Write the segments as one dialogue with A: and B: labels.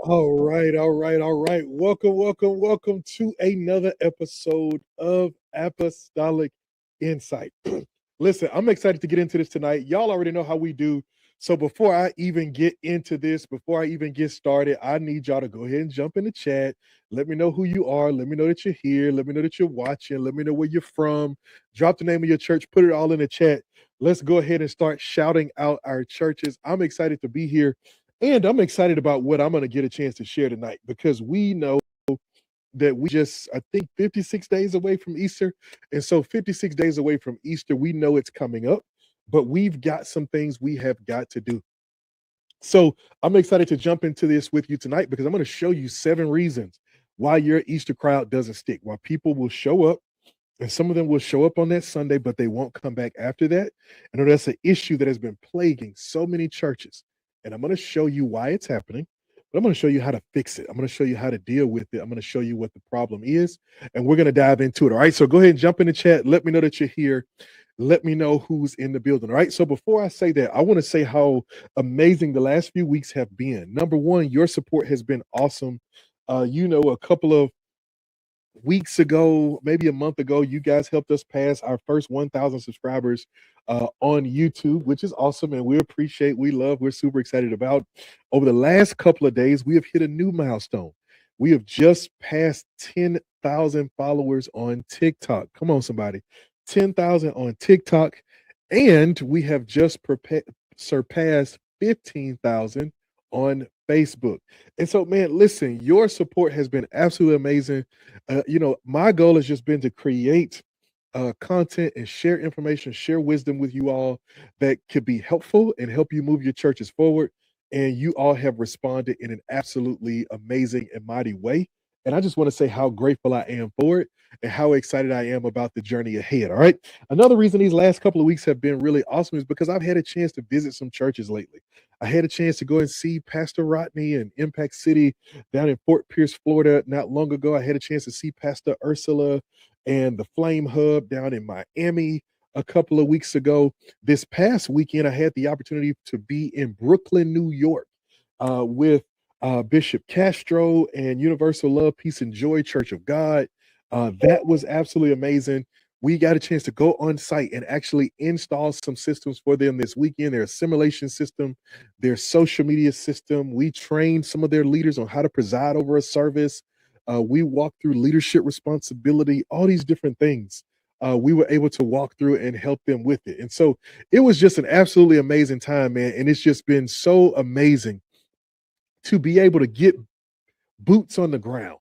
A: All right. Welcome to another episode of Apostolic Insight. Listen, I'm excited to get into this tonight. Y'all already know how we do. So before I even get into this, before I even get started, I need y'all to go ahead and jump in the chat. Let me know who you are. Let me know that you're here. Let me know that you're watching. Let me know where you're from. Drop the name of your church. Put it all in the chat. Let's go ahead and start shouting out our churches. I'm excited to be here. And I'm excited about what I'm going to get a chance to share tonight because we know that we just, I think, 56 days away from Easter. And so 56 days away from Easter, we know it's coming up, but we've got some things we have got to do. So I'm excited to jump into this with you tonight because I'm going to show you 7 reasons why your Easter crowd doesn't stick, why people will show up. And some of them will show up on that Sunday, but they won't come back after that. I know that's an issue that has been plaguing so many churches. And I'm going to show you why it's happening, but I'm going to show you how to fix it. I'm going to show you how to deal with it. I'm going to show you what the problem is, and we're going to dive into it. All right. So go ahead and jump in the chat. Let me know that you're here. Let me know who's in the building. All right. So before I say that, I want to say how amazing the last few weeks have been. Number one, your support has been awesome. A couple of weeks ago, maybe a month ago, you guys helped us pass our first 1,000 subscribers on YouTube, which is awesome. And we appreciate, we're super excited about. Over the last couple of days, we have hit a new milestone. We have just passed 10,000 followers on TikTok. Come on, somebody. 10,000 on TikTok. And we have just surpassed 15,000 on Facebook. And so, man, listen, your support has been absolutely amazing. My goal has just been to create content and share information, share wisdom with you all that could be helpful and help you move your churches forward. And you all have responded in an absolutely amazing and mighty way. And I just want to say how grateful I am for it and how excited I am about the journey ahead. All right. Another reason these last couple of weeks have been really awesome is because I've had a chance to visit some churches lately. I had a chance to go and see Pastor Rodney in Impact City down in Fort Pierce, Florida. Not long ago, I had a chance to see Pastor Ursula and the Flame Hub down in Miami a couple of weeks ago. This past weekend, I had the opportunity to be in Brooklyn, New York, with Bishop Castro and Universal Love, Peace, and Joy Church of God. That was absolutely amazing. We got a chance to go on site and actually install some systems for them this weekend. Their assimilation system, their social media system. We trained some of their leaders on how to preside over a service. We walked through leadership responsibility, all these different things. We were able to walk through and help them with it. And so it was just an absolutely amazing time, man. And it's just been so amazing to be able to get boots on the ground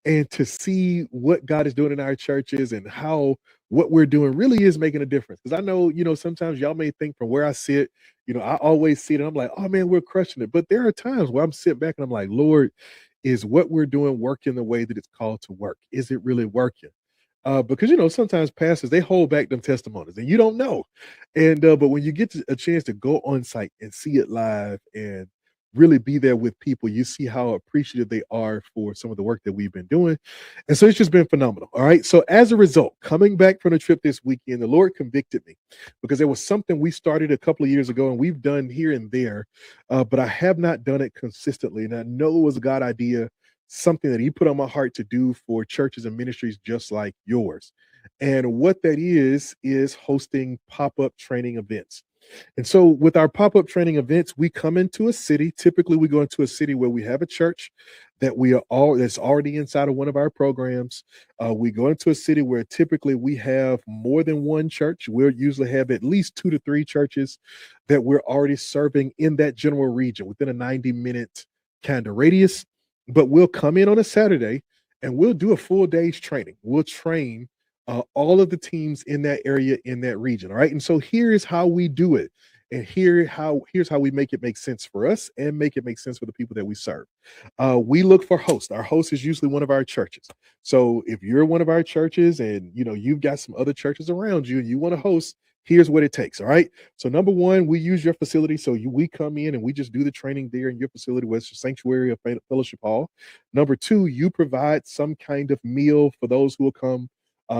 A: and to see what God is doing in our churches and how what we're doing really is making a difference. Because I know, sometimes y'all may think from where I sit, I always see it and I'm like, oh man, we're crushing it. But there are times where I'm sitting back and I'm like, Lord, is what we're doing working the way that it's called to work? Is it really working? Because sometimes pastors they hold back them testimonies and you don't know. And but when you get a chance to go on site and see it live and really be there with people, you see how appreciative they are for some of the work that we've been doing. And so it's just been phenomenal. All right. So as a result, coming back from the trip this weekend, the Lord convicted me because there was something we started a couple of years ago and we've done here and there, but I have not done it consistently. And I know it was a God idea, something that He put on my heart to do for churches and ministries just like yours. And what that is hosting pop-up training events. And so with our pop-up training events, we come into a city. Typically, we go into a city where we have a church that's already inside of one of our programs. We go into a city where typically we have more than one church. We'll usually have at least 2 to 3 churches that we're already serving in that general region within a 90-minute kind of radius. But we'll come in on a Saturday and we'll do a full day's training. We'll train all of the teams in that area, in that region. All right. And so here's how we do it. And here's how we make it make sense for us and make it make sense for the people that we serve. We look for hosts. Our host is usually one of our churches. So if you're one of our churches and you've got some other churches around you and you want to host, here's what it takes. All right. So number one, we use your facility. So we come in and we just do the training there in your facility, whether it's a sanctuary or fellowship hall. Number two, you provide some kind of meal for those who will come.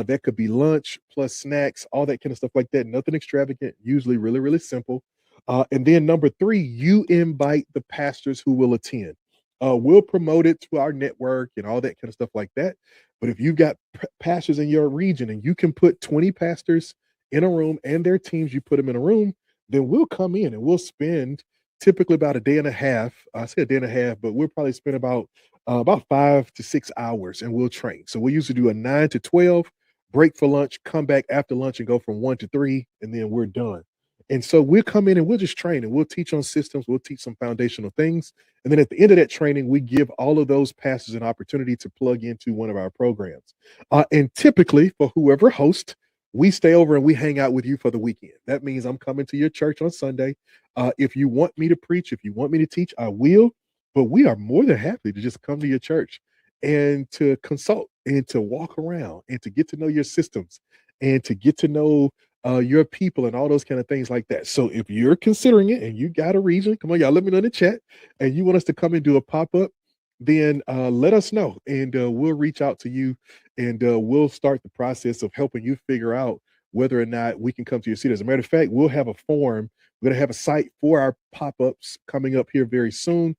A: That could be lunch plus snacks, all that kind of stuff like that. Nothing extravagant, usually really, really simple. And then number three, you invite the pastors who will attend. we'll promote it to our network and all that kind of stuff like that. But if you've got pastors in your region and you can put 20 pastors in a room and their teams, you put them in a room, then we'll come in and we'll spend typically about a day and a half. I say a day and a half, but we'll probably spend about 5 to 6 hours and we'll train. So we usually do a 9 to 12, break for lunch, come back after lunch and go from 1 to 3, and then we're done. And so we'll come in and we'll just train and we'll teach on systems, we'll teach some foundational things. And then at the end of that training, we give all of those pastors an opportunity to plug into one of our programs. And typically, for whoever hosts, we stay over and we hang out with you for the weekend. That means I'm coming to your church on Sunday. If you want me to preach, if you want me to teach, I will. But we are more than happy to just come to your church and to consult and to walk around and to get to know your systems and to get to know your people and all those kind of things like that. So if you're considering it and you got a region, come on, y'all, let me know in the chat, and you want us to come and do a pop-up, then let us know, and we'll reach out to you, and we'll start the process of helping you figure out whether or not we can come to your city. As a matter of fact, we'll have a form. We're going to have a site for our pop-ups coming up here very soon,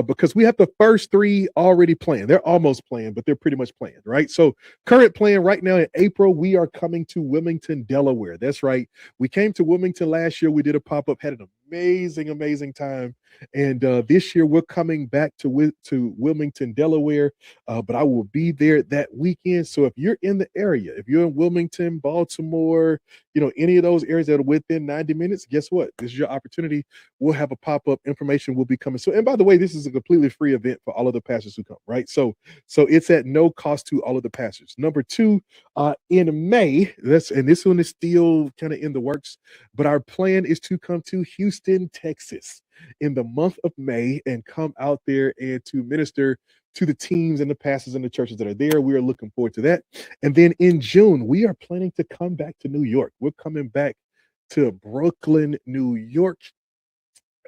A: because we have the first 3 already planned. They're almost planned, but they're pretty much planned, right? So current plan right now in April, we are coming to Wilmington, Delaware. That's right. We came to Wilmington last year. We did a pop-up, had an amazing time. And this year we're coming back to Wilmington, Delaware, but I will be there that weekend. So if you're in the area, if you're in Wilmington, Baltimore, any of those areas that are within 90 minutes, guess what? This is your opportunity. We'll have a pop-up. Information will be coming. So, and by the way, this is a completely free event for all of the pastors who come, right? So it's at no cost to all of the pastors. Number 2, in May, and this one is still kind of in the works, but our plan is to come to Houston, Texas in the month of May and come out there and to minister to the teams and the pastors and the churches that are there. We are looking forward to that. And then in June, we are planning to come back to New York. We're coming back to Brooklyn, New York,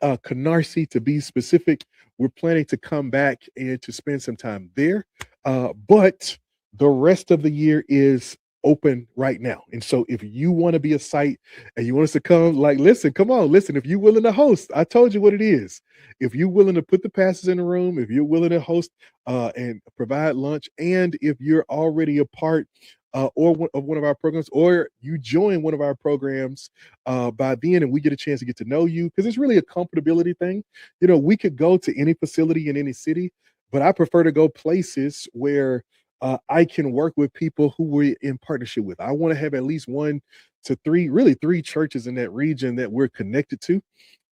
A: Canarsie to be specific. We're planning to come back and to spend some time there. But the rest of the year is open right now. And so if you want to be a site and you want us to come, listen, come on, listen, if you're willing to host, I told you what it is. If you're willing to put the pastors in the room, if you're willing to host and provide lunch, and if you're already a part of one of our programs, or you join one of our programs by then, and we get a chance to get to know you, because it's really a comfortability thing. We could go to any facility in any city, but I prefer to go places where I can work with people who we're in partnership with. I want to have at least 1 to 3, really 3 churches in that region that we're connected to.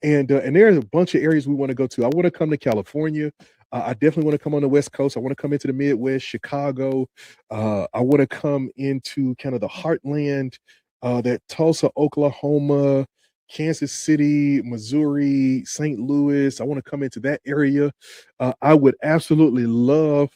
A: And there's a bunch of areas we want to go to. I want to come to California. I definitely want to come on the West Coast. I want to come into the Midwest, Chicago. I want to come into kind of the heartland, that Tulsa, Oklahoma, Kansas City, Missouri, St. Louis. I want to come into that area. I would absolutely love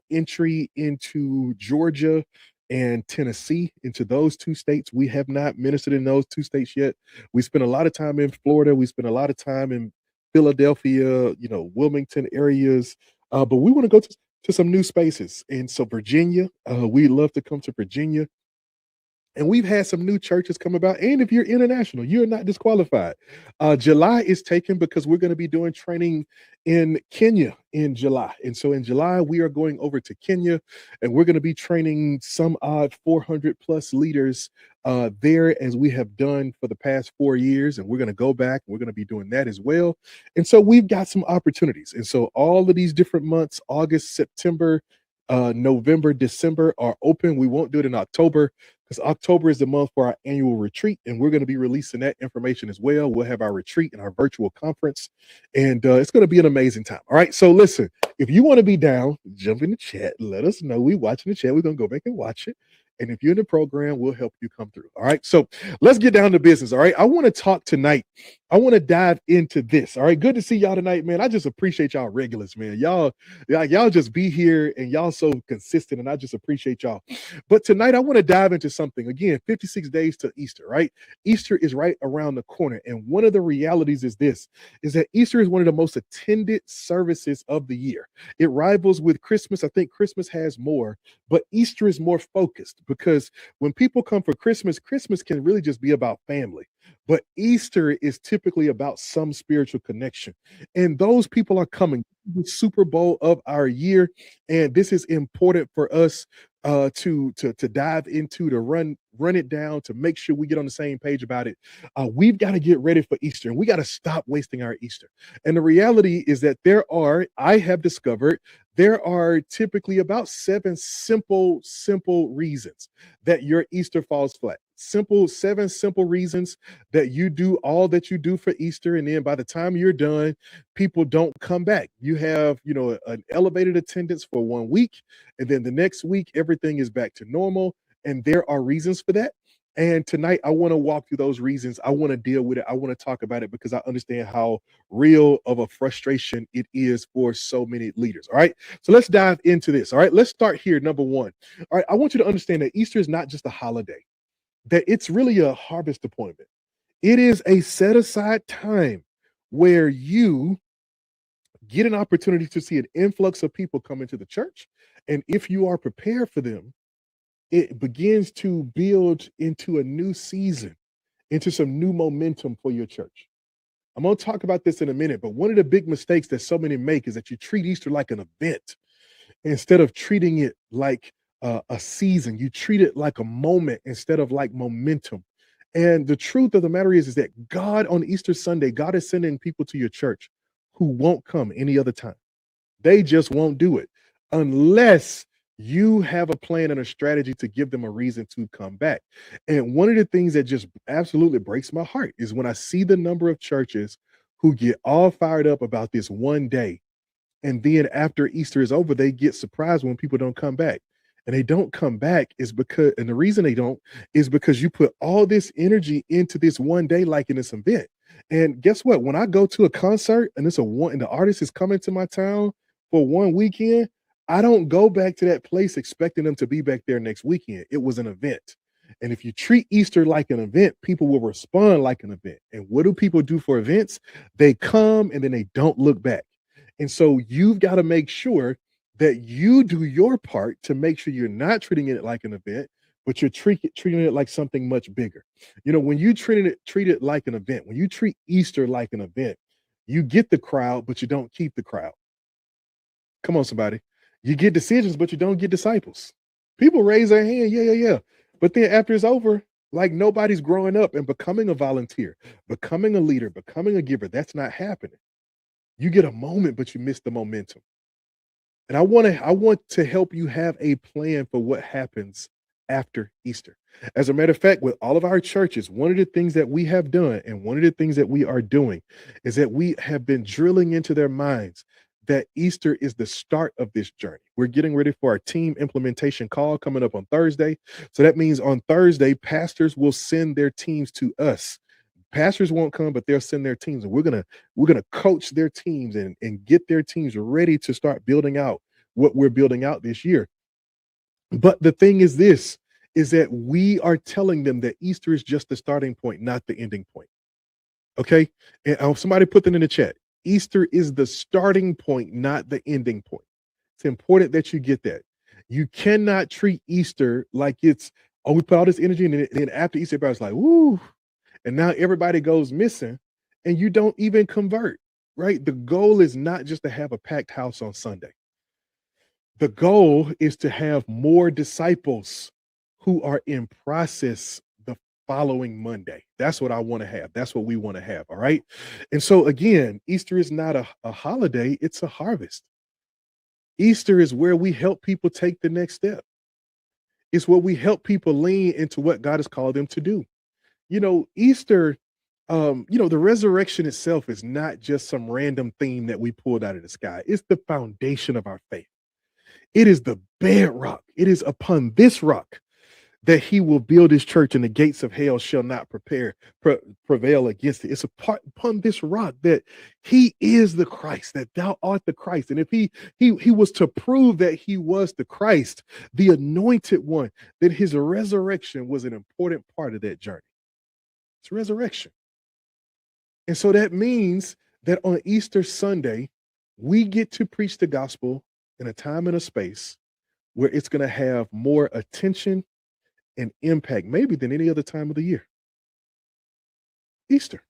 A: entry into Georgia and Tennessee, into those 2 states. We have not ministered in those 2 states yet. We spent a lot of time in Florida. We spent a lot of time in Philadelphia, Wilmington areas. But we want to go to some new spaces. And so Virginia, we love to come to Virginia. And we've had some new churches come about. And if you're international, you're not disqualified. July is taken because we're going to be doing training in Kenya in July. And so in July, we are going over to Kenya, and we're going to be training some odd 400 plus leaders there, as we have done for the past 4 years. And we're going to go back. We're going to be doing that as well. And so we've got some opportunities. And so all of these different months, August, September, November, December, are open. We won't do it in October, because October is the month for our annual retreat, and we're going to be releasing that information as well. We'll have our retreat and our virtual conference, and it's going to be an amazing time. All right, so listen, if you want to be down, jump in the chat. Let us know. We watching the chat. We're going to go back and watch it. And if you're in the program, we'll help you come through. All right. So let's get down to business. All right. I want to talk tonight. I want to dive into this. All right. Good to see y'all tonight, man. I just appreciate y'all regulars, man. Y'all just be here, and y'all so consistent, and I just appreciate y'all. But tonight I want to dive into something. Again, 56 days to Easter, right? Easter is right around the corner. And one of the realities is that Easter is one of the most attended services of the year. It rivals with Christmas. I think Christmas has more, but Easter is more focused because when people come for Christmas, Christmas can really just be about family. But Easter is typically about some spiritual connection. And those people are coming to the Super Bowl of our year. And this is important for us to dive into, to run it down, to make sure we get on the same page about it. We've got to get ready for Easter, and we got to stop wasting our Easter. And the reality is that I have discovered there are typically about seven simple reasons that your Easter falls flat. Seven simple reasons that you do all that you do for Easter, and then by the time you're done, people don't come back. You have, an elevated attendance for 1 week, and then the next week everything is back to normal. And there are reasons for that. And tonight, I want to walk through those reasons. I want to deal with it. I want to talk about it because I understand how real of a frustration it is for so many leaders. All right. So let's dive into this. All right. Let's start here. Number one. All right. I want you to understand that Easter is not just a holiday, that it's really a harvest appointment. It is a set aside time where you get an opportunity to see an influx of people come into the church. And if you are prepared for them, it begins to build into a new season, into some new momentum for your church. I'm going to talk about this in a minute, but one of the big mistakes that so many make is that you treat Easter like an event instead of treating it like a season. You treat it like a moment instead of like momentum. And the truth of the matter is that God on Easter Sunday, God is sending people to your church who won't come any other time. They just won't do it unless you have a plan and a strategy to give them a reason to come back. And one of the things that just absolutely breaks my heart is when I see the number of churches who get all fired up about this one day. And then after Easter is over, they get surprised when people don't come back. And they don't come back and the reason they don't is because you put all this energy into this one day, like in this event. And guess what? When I go to a concert and and the artist is coming to my town for one weekend, I don't go back to that place expecting them to be back there next weekend. It was an event. And if you treat Easter like an event, people will respond like an event. And what do people do for events? They come and then they don't look back. And so you've got to make sure that you do your part to make sure you're not treating it like an event, but you're treating it like something much bigger. When you treat it like an event, when you treat Easter like an event, you get the crowd, but you don't keep the crowd. Come on, somebody. You get decisions, but you don't get disciples. People raise their hand, yeah. But then after it's over, like nobody's growing up and becoming a volunteer, becoming a leader, becoming a giver. That's not happening. You get a moment, but you miss the momentum. And I want to help you have a plan for what happens after Easter. As a matter of fact, with all of our churches, one of the things that we have done and one of the things that we are doing is that we have been drilling into their minds that Easter is the start of this journey. We're getting ready for our team implementation call coming up on Thursday. So that means on Thursday, pastors will send their teams to us. Pastors won't come, but they'll send their teams, and we're gonna coach their teams and get their teams ready to start building out what we're building out this year. But the thing is this, is that we are telling them that Easter is just the starting point, not the ending point. Okay? And somebody put that in the chat. Easter is the starting point, not the ending point. It's important that you get that. You cannot treat Easter like it's, oh, we put all this energy, and then after Easter, everybody's like, woo, and now everybody goes missing, and you don't even convert, right? The goal is not just to have a packed house on Sunday. The goal is to have more disciples who are in process the following Monday. That's what I want to have. That's what we want to have. All right. And so again, Easter is not a holiday, it's a harvest. Easter is where we help people take the next step. It's where we help people lean into what God has called them to do. Easter, the resurrection itself is not just some random theme that we pulled out of the sky. It's the foundation of our faith. It is the bedrock. It is upon this rock that he will build his church, and the gates of hell shall not prevail against it. It's upon this rock that he is the Christ, that thou art the Christ. And if he was to prove that he was the Christ, the anointed one, then his resurrection was an important part of that journey. It's resurrection. And so that means that on Easter Sunday, we get to preach the gospel in a time and a space where it's going to have more attention and impact maybe than any other time of the year. Easter.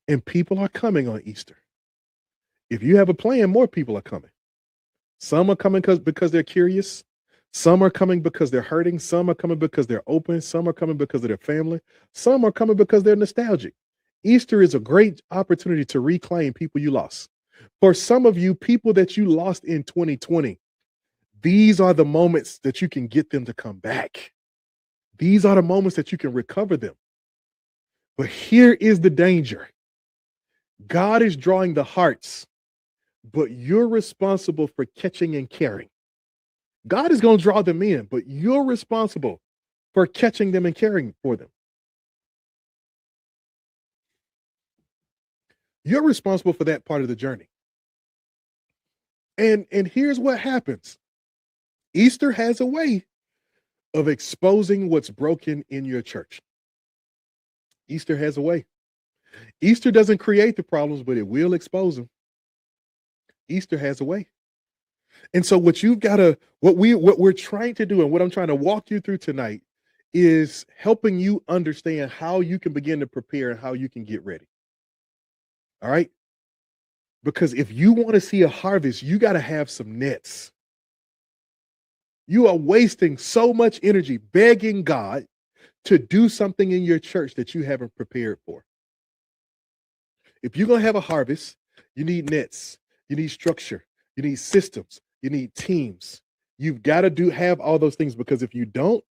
A: And people are coming on Easter. If you have a plan, more people are coming. Some are coming because they're curious. Some are coming because they're hurting. Some are coming because they're open. Some are coming because of their family. Some are coming because they're nostalgic. Easter is a great opportunity to reclaim people you lost. For some of you, people that you lost in 2020, these are the moments that you can get them to come back. These are the moments that you can recover them. But here is the danger. God is drawing the hearts, but you're responsible for catching and caring. God is going to draw them in, but you're responsible for catching them and caring for them. You're responsible for that part of the journey. And here's what happens. Easter has a way of exposing what's broken in your church. Easter has a way. Easter doesn't create the problems, but it will expose them. Easter has a way. And so what we're trying to do and what I'm trying to walk you through tonight is helping you understand how you can begin to prepare and how you can get ready. All right? Because if you want to see a harvest, you got to have some nets. You are wasting so much energy begging God to do something in your church that you haven't prepared for. If you're going to have a harvest, you need nets, you need structure, you need systems, you need teams. You've got to have all those things, because if you don't,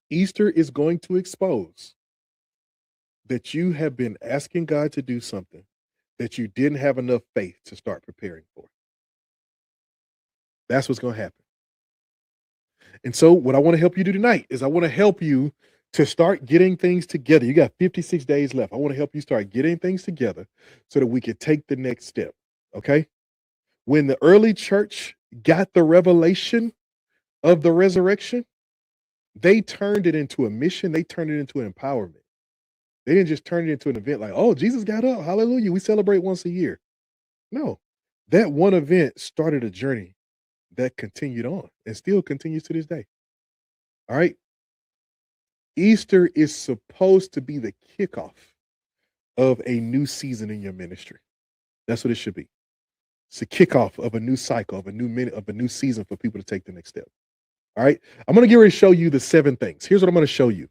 A: Easter is going to expose that you have been asking God to do something that you didn't have enough faith to start preparing for. That's what's going to happen. And so what I want to help you do tonight is I want to help you to start getting things together. You got 56 days left. I want to help you start getting things together so that we can take the next step. Okay? When the early church got the revelation of the resurrection, they turned it into a mission. They turned it into an empowerment. They didn't just turn it into an event like, oh, Jesus got up. Hallelujah. We celebrate once a year. No, that one event started a journey that continued on and still continues to this day. All right. Easter is supposed to be the kickoff of a new season in your ministry. That's what it should be. It's a kickoff of a new cycle, of a new season for people to take the next step. All right. I'm going to get ready to show you the 7 things. Here's what I'm going to show you.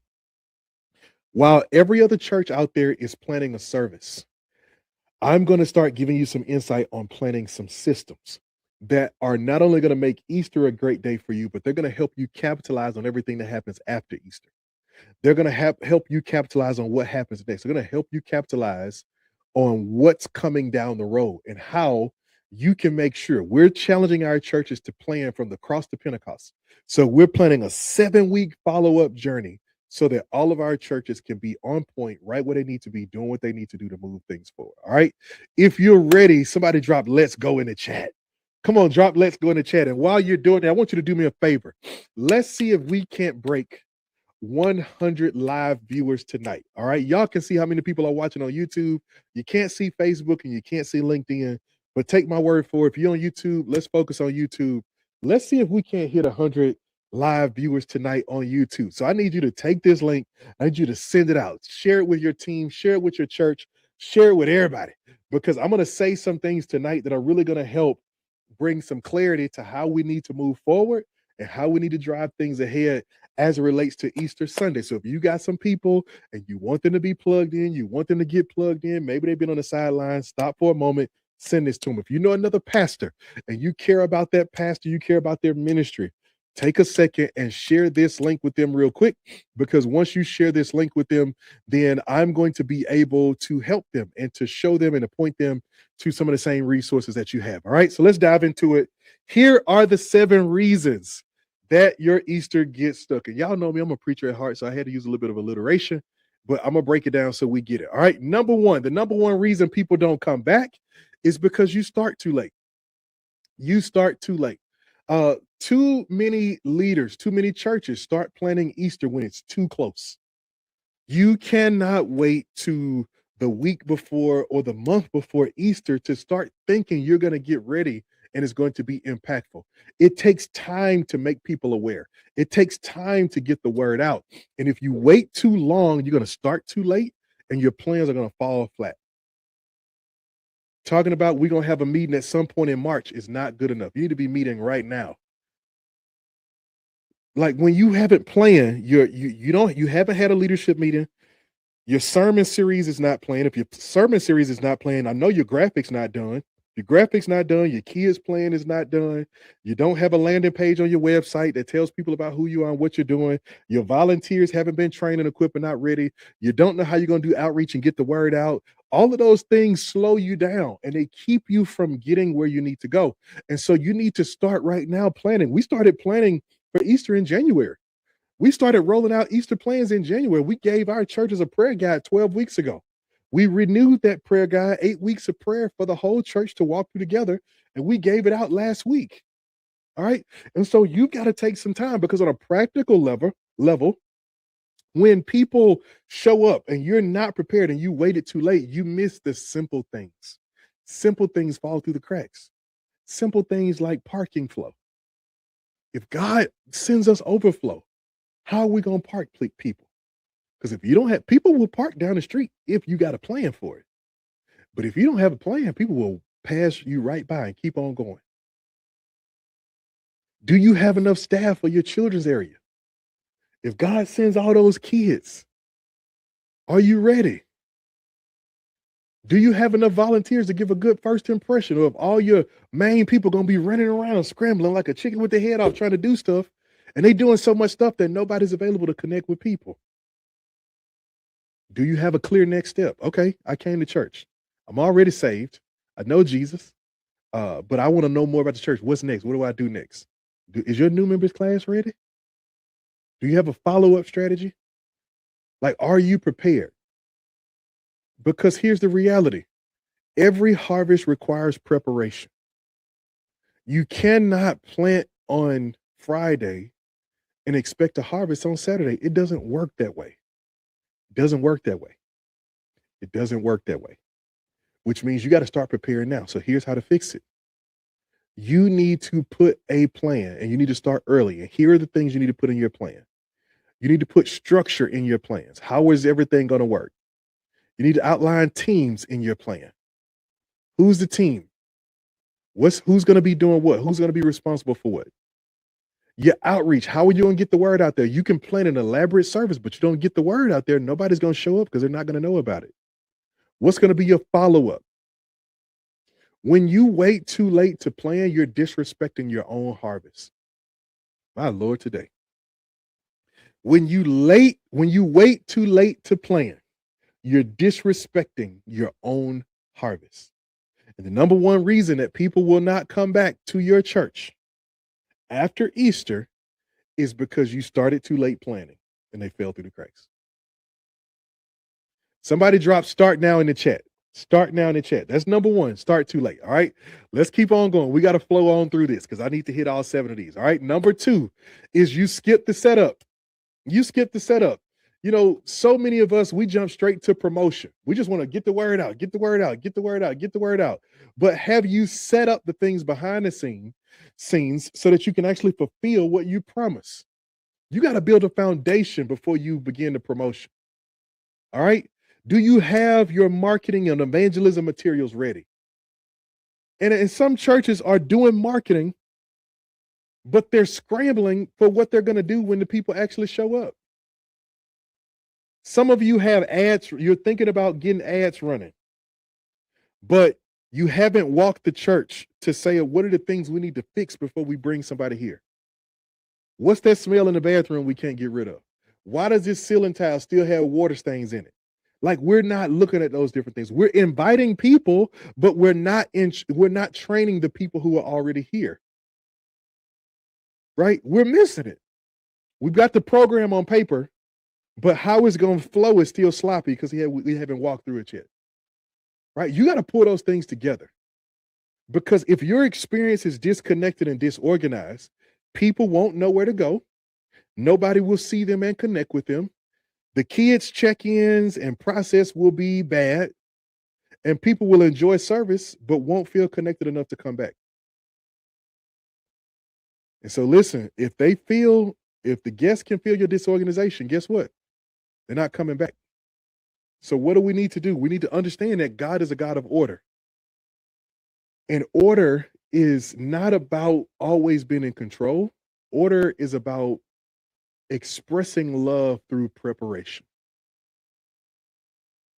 A: While every other church out there is planning a service, I'm going to start giving you some insight on planning some systems that are not only going to make Easter a great day for you, but they're going to help you capitalize on everything that happens after Easter. They're going to help you capitalize on what happens next. They're going to help you capitalize on what's coming down the road and how you can make sure. We're challenging our churches to plan from the cross to Pentecost. So we're planning a 7-week follow-up journey so that all of our churches can be on point, right where they need to be, doing what they need to do to move things forward. All right. If you're ready, somebody drop "let's go" in the chat. Come on, drop "let's go" in the chat. And while you're doing that, I want you to do me a favor. Let's see if we can't break 100 live viewers tonight. All right. Y'all can see how many people are watching on YouTube. You can't see Facebook and you can't see LinkedIn, but take my word for it. If you're on YouTube, let's focus on YouTube. Let's see if we can't hit 100 live viewers tonight on YouTube. So I need you to take this link. I need you to send it out. Share it with your team. Share it with your church. Share it with everybody, because I'm going to say some things tonight that are really going to help bring some clarity to how we need to move forward and how we need to drive things ahead as it relates to Easter Sunday. So if you got some people and you want them to be plugged in, you want them to get plugged in, maybe they've been on the sidelines, stop for a moment, send this to them. If you know another pastor and you care about that pastor, you care about their ministry, take a second and share this link with them real quick, because once you share this link with them, then I'm going to be able to help them and to show them and to point them to some of the same resources that you have. All right, so let's dive into it. Here are the 7 reasons that your Easter gets stuck. And y'all know me, I'm a preacher at heart, so I had to use a little bit of alliteration, but I'm gonna break it down so we get it. All right, number 1, the number 1 reason people don't come back is because you start too late. You start too late. Too many leaders, too many churches start planning Easter when it's too close. You cannot wait to the week before or the month before Easter to start thinking you're going to get ready and it's going to be impactful. It takes time to make people aware. It takes time to get the word out. And if you wait too long, you're going to start too late and your plans are going to fall flat. Talking about we're going to have a meeting at some point in March is not good enough. You need to be meeting right now. Like when you haven't planned, you haven't had a leadership meeting. Your sermon series is not planned. If your sermon series is not planned, I know your graphics not done. Your graphics not done. Your kids plan is not done. You don't have a landing page on your website that tells people about who you are and what you're doing. Your volunteers haven't been trained and equipped and not ready. You don't know how you're going to do outreach and get the word out. All of those things slow you down and they keep you from getting where you need to go. And so you need to start right now planning. We started planning for Easter in January. We started rolling out Easter plans in January. We gave our churches a prayer guide 12 weeks ago. We renewed that prayer guide, 8 weeks of prayer for the whole church to walk through together, and we gave it out last week. All right. And so you've got to take some time because on a practical level, when people show up and you're not prepared and you waited too late, you miss the simple things. Simple things fall through the cracks. Simple things like parking flow. If God sends us overflow, how are we going to park people? Because if you don't have, people will park down the street if you got a plan for it. But if you don't have a plan, people will pass you right by and keep on going. Do you have enough staff for your children's area? If God sends all those kids, are you ready? Do you have enough volunteers to give a good first impression of all your main people going to be running around scrambling like a chicken with their head off trying to do stuff? And they doing so much stuff that nobody's available to connect with people. Do you have a clear next step? Okay, I came to church. I'm already saved. I know Jesus, but I want to know more about the church. What's next? What do I do next? Is your new members class ready? Do you have a follow-up strategy? Like, are you prepared? Because here's the reality. Every harvest requires preparation. You cannot plant on Friday and expect a harvest on Saturday. It doesn't work that way. It doesn't work that way. It doesn't work that way, which means you got to start preparing now. So here's how to fix it. You need to put a plan and you need to start early. And here are the things you need to put in your plan. You need to put structure in your plans. How is everything going to work? You need to outline teams in your plan. Who's the team? Who's going to be doing what? Who's going to be responsible for what? Your outreach. How are you going to get the word out there? You can plan an elaborate service, but you don't get the word out there. Nobody's going to show up because they're not going to know about it. What's going to be your follow-up? When you wait too late to plan, you're disrespecting your own harvest. My Lord, today. When you wait too late to plan, you're disrespecting your own harvest. And the number one reason that people will not come back to your church after Easter is because you started too late planning and they fell through the cracks. Somebody drop start now in the chat. Start now in the chat. That's number one. Start too late. All right. Let's keep on going. We got to flow on through this because I need to hit all 7 of these. All right. Number 2 is you skip the setup. You skip the setup. You know, so many of us, we jump straight to promotion. We just want to get the word out, get the word out, get the word out, get the word out. But have you set up the things behind the scenes so that you can actually fulfill what you promise? You got to build a foundation before you begin the promotion. All right. Do you have your marketing and evangelism materials ready? And some churches are doing marketing, but they're scrambling for what they're going to do when the people actually show up. Some of you have ads, you're thinking about getting ads running, but you haven't walked the church to say, what are the things we need to fix before we bring somebody here? What's that smell in the bathroom we can't get rid of? Why does this ceiling tile still have water stains in it? Like, we're not looking at those different things. We're inviting people, but we're not training the people who are already here. Right? We're missing it. We've got the program on paper, but how it's going to flow is still sloppy because we haven't walked through it yet. Right? You got to pull those things together. Because if your experience is disconnected and disorganized, people won't know where to go. Nobody will see them and connect with them. The kids' check-ins and process will be bad, and people will enjoy service but won't feel connected enough to come back. And so listen, if the guests can feel your disorganization, guess what? They're not coming back. So what do we need to do? We need to understand that God is a God of order. And order is not about always being in control. Order is about expressing love through preparation.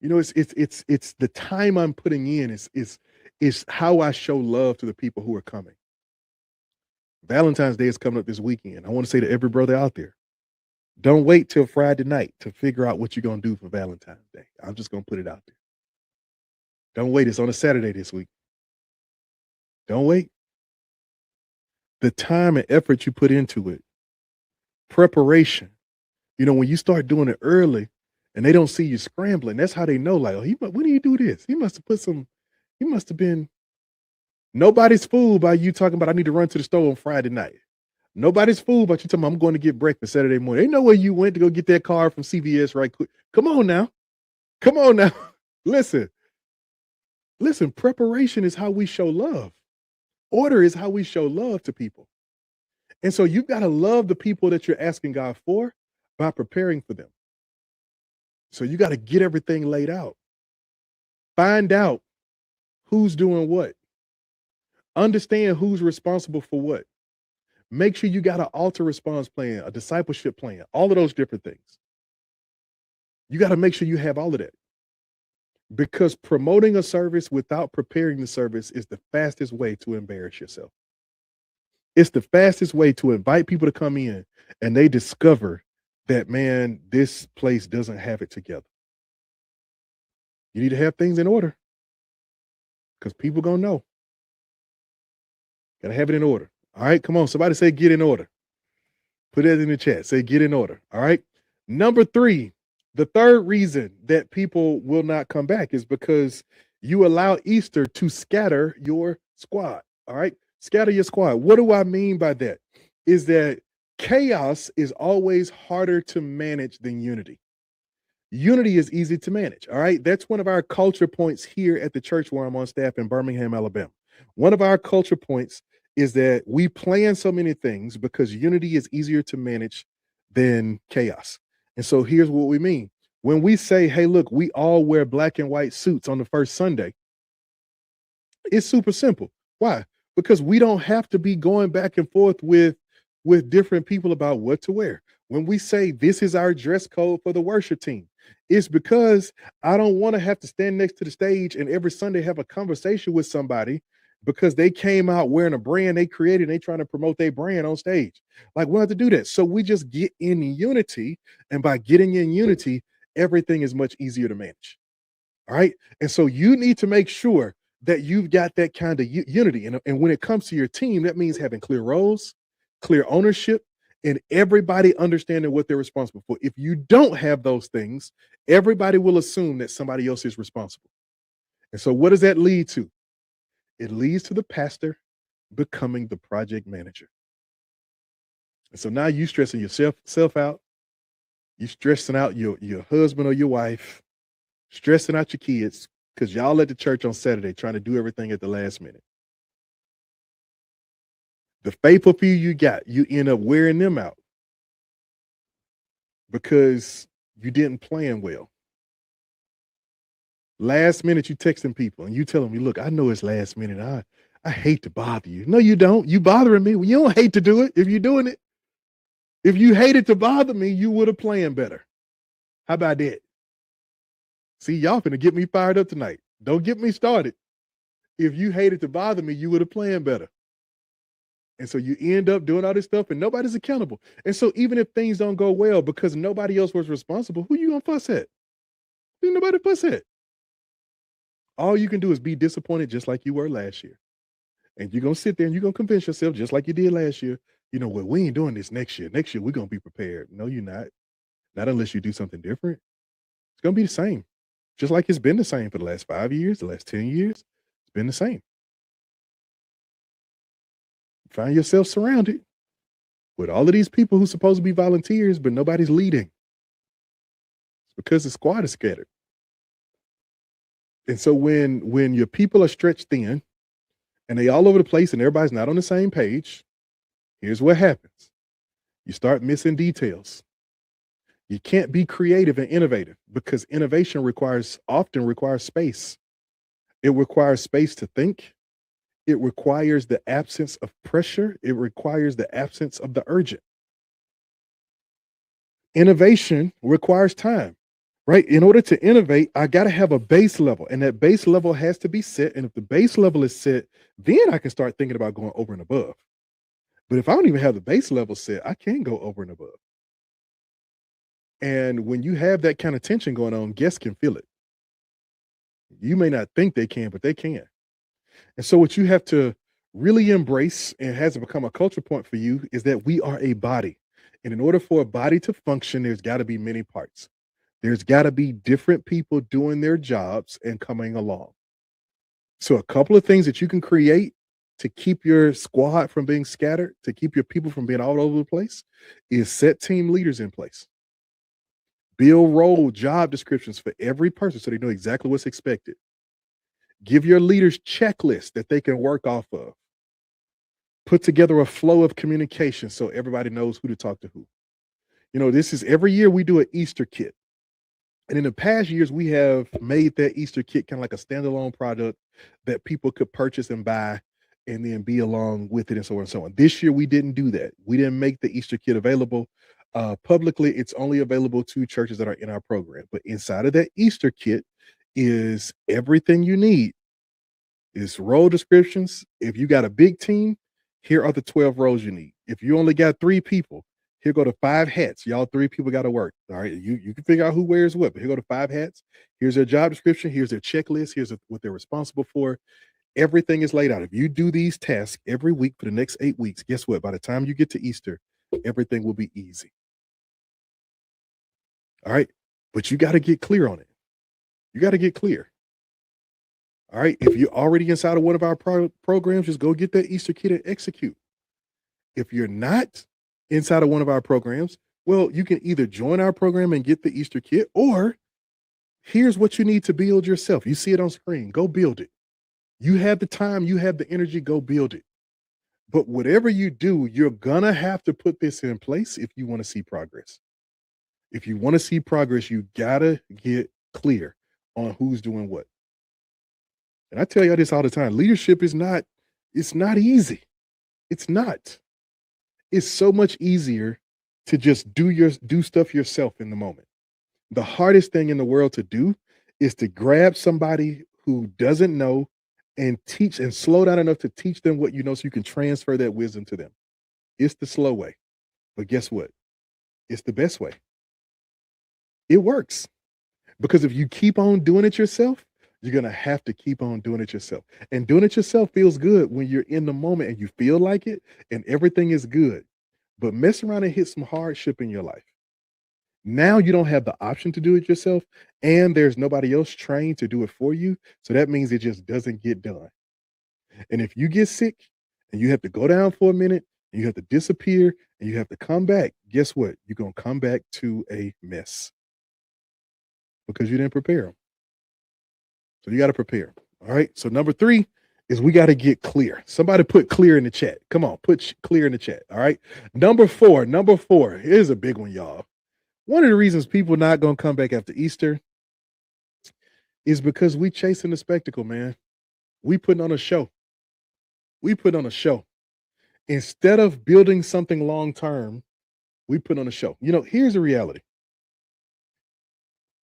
A: You know, it's the time I'm putting in is how I show love to the people who are coming. Valentine's Day is coming up this weekend. I want to say to every brother out there, don't wait till Friday night to figure out what you're going to do for Valentine's Day. I'm just going to put it out there. Don't wait. It's on a Saturday this week. Don't wait. The time and effort you put into it, preparation. You know, when you start doing it early and they don't see you scrambling, that's how they know, like, oh, when do you do this? He must have been, nobody's fooled by you talking about, I need to run to the store on Friday night. Nobody's fooled by you talking about, I'm going to get breakfast Saturday morning. They know where you went to go get that card from CVS right quick. Come on now. Listen, preparation is how we show love. Order is how we show love to people. And so you've got to love the people that you're asking God for by preparing for them. So you got to get everything laid out. Find out who's doing what. Understand who's responsible for what. Make sure you got an altar response plan, a discipleship plan, all of those different things. You got to make sure you have all of that. Because promoting a service without preparing the service is the fastest way to embarrass yourself. It's the fastest way to invite people to come in and they discover that, man, this place doesn't have it together. You need to have things in order because people going to know. Got to have it in order. All right, come on. Somebody say get in order. Put that in the chat. Say get in order. All right. Number 3, the third reason that people will not come back is because you allow Easter to scatter your squad. All right. Scatter your squad. What do I mean by that? Is that chaos is always harder to manage than unity. Unity is easy to manage. All right. That's one of our culture points here at the church where I'm on staff in Birmingham, Alabama. One of our culture points is that we plan so many things because unity is easier to manage than chaos. And so here's what we mean. When we say, hey, look, we all wear black and white suits on the first Sunday, it's super simple. Why? Because we don't have to be going back and forth with different people about what to wear. When we say this is our dress code for the worship team, it's because I don't want to have to stand next to the stage and every Sunday have a conversation with somebody because they came out wearing a brand they created and they trying to promote their brand on stage. Like, we don't have to do that. So we just get in unity, and by getting in unity, everything is much easier to manage. All right. And so you need to make sure that you've got that kind of unity. And when it comes to your team, that means having clear roles, clear ownership, and everybody understanding what they're responsible for. If you don't have those things, everybody will assume that somebody else is responsible. And so what does that lead to? It leads to the pastor becoming the project manager. And so now you stressing yourself out. You stressing out your husband or your wife, stressing out your kids because y'all at the church on Saturday trying to do everything at the last minute. The faithful few you got, you end up wearing them out because you didn't plan well. Last minute, you texting people and you tell them, look, I know it's last minute. I hate to bother you. No, you don't. You bothering me. You don't hate to do it if you're doing it. If you hated to bother me, you would have planned better. How about that? See, y'all finna get me fired up tonight. Don't get me started. If you hated to bother me, you would have planned better. And so you end up doing all this stuff and nobody's accountable. And so even if things don't go well because nobody else was responsible, who you gonna fuss at? Who nobody fuss at? All you can do is be disappointed just like you were last year. And you're gonna sit there and you're gonna convince yourself, just like you did last year, you know what, we ain't doing this next year. Next year, we're gonna be prepared. No, you're not. Not unless you do something different. It's gonna be the same. Just like it's been the same for the last 5 years, the last 10 years, it's been the same. Find yourself surrounded with all of these people who's supposed to be volunteers, but nobody's leading. It's because the squad is scattered. And so when your people are stretched thin and they all over the place and everybody's not on the same page, Here's what happens. You start missing details. You can't be creative and innovative because innovation often requires space. It requires space to think. It requires the absence of pressure. It requires the absence of the urgent. Innovation requires time, right? In order to innovate, I got to have a base level, and that base level has to be set. And if the base level is set, then I can start thinking about going over and above. But if I don't even have the base level set, I can't go over and above. And when you have that kind of tension going on, guests can feel it. You may not think they can, but they can. And so what you have to really embrace, and has become a culture point for you, is that we are a body. And in order for a body to function, there's got to be many parts. There's got to be different people doing their jobs and coming along. So a couple of things that you can create to keep your squad from being scattered, to keep your people from being all over the place, is set team leaders in place. Build role job descriptions for every person so they know exactly what's expected. Give your leaders checklists that they can work off of. Put together a flow of communication so everybody knows who to talk to who. You know, this is every year we do an Easter kit. And in the past years, we have made that Easter kit kind of like a standalone product that people could purchase and buy and then be along with it and so on and so on. This year, we didn't do that. We didn't make the Easter kit available. Publicly, it's only available to churches that are in our program. But inside of that Easter kit is everything you need. It's role descriptions. If you got a big team, here are the 12 roles you need. If you only got 3 people, here go to 5 hats. Y'all 3 people got to work. All right. You can figure out who wears what, but here go to 5 hats. Here's their job description. Here's their checklist. Here's what they're responsible for. Everything is laid out. If you do these tasks every week for the next 8 weeks, guess what? By the time you get to Easter, everything will be easy. All right. But you got to get clear on it. You got to get clear. All right. If you're already inside of one of our programs, just go get that Easter kit and execute. If you're not inside of one of our programs, well, you can either join our program and get the Easter kit, or here's what you need to build yourself. You see it on screen. Go build it. You have the time, you have the energy, go build it. But whatever you do, you're going to have to put this in place if you want to see progress. If you want to see progress, you got to get clear on who's doing what. And I tell y'all this all the time. Leadership is not, it's not easy. It's not. It's so much easier to just do stuff yourself in the moment. The hardest thing in the world to do is to grab somebody who doesn't know and teach, and slow down enough to teach them what you know so you can transfer that wisdom to them. It's the slow way. But guess what? It's the best way. It works. Because if you keep on doing it yourself, you're going to have to keep on doing it yourself. And doing it yourself feels good when you're in the moment and you feel like it and everything is good. But mess around and hit some hardship in your life. Now you don't have the option to do it yourself, and there's nobody else trained to do it for you. So that means it just doesn't get done. And if you get sick and you have to go down for a minute and you have to disappear and you have to come back, guess what? You're going to come back to a mess because you didn't prepare them. So you got to prepare. All right. So number 3 is we got to get clear. Somebody put clear in the chat. Come on, put clear in the chat. All right. Number four. Here's a big one, y'all. One of the reasons people not going to come back after Easter is because we chasing the spectacle, man. We putting on a show. Instead of building something long-term, we put on a show. You know, here's the reality.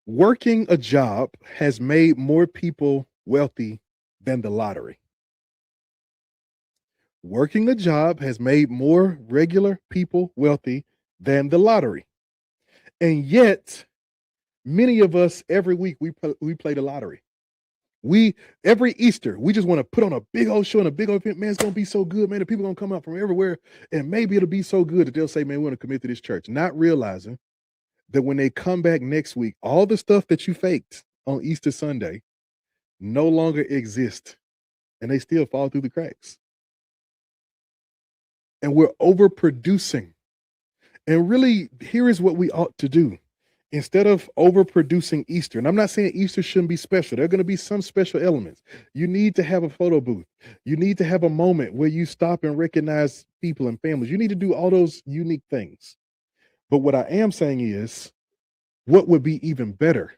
A: Working a job has made more people wealthy than the lottery. Working a job has made more regular people wealthy than the lottery. And yet, many of us every week we play the lottery. Every Easter, we just want to put on a big old show and a big old event. Man, it's gonna be so good, man. The people gonna come out from everywhere, and maybe it'll be so good that they'll say, man, we want to commit to this church. Not realizing that when they come back next week, all the stuff that you faked on Easter Sunday no longer exists, and they still fall through the cracks. And we're overproducing. And really, here is what we ought to do. Instead of overproducing Easter, and I'm not saying Easter shouldn't be special. There are going to be some special elements. You need to have a photo booth. You need to have a moment where you stop and recognize people and families. You need to do all those unique things. But what I am saying is, what would be even better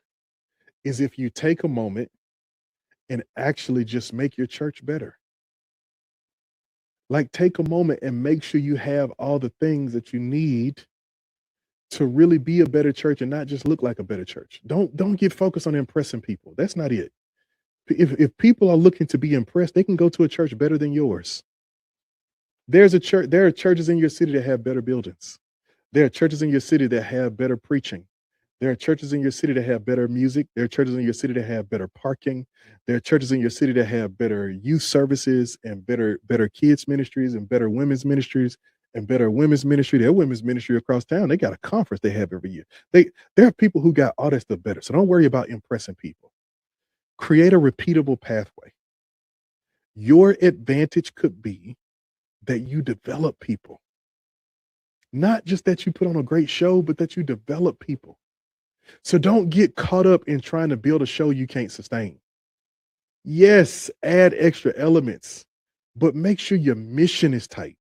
A: is if you take a moment and actually just make your church better. Like, take a moment and make sure you have all the things that you need to really be a better church and not just look like a better church. Don't get focused on impressing people. That's not it. If people are looking to be impressed, they can go to a church better than yours. There are churches in your city that have better buildings. There are churches in your city that have better preaching. There are churches in your city that have better music. There are churches in your city that have better parking. There are churches in your city that have better youth services and better kids ministries and better women's ministries and better women's ministry. Their women's ministry across town, they got a conference they have every year. There are people who got all that stuff better. So don't worry about impressing people. Create a repeatable pathway. Your advantage could be that you develop people. Not just that you put on a great show, but that you develop people. So don't get caught up in trying to build a show you can't sustain. Yes, add extra elements, but make sure your mission is tight.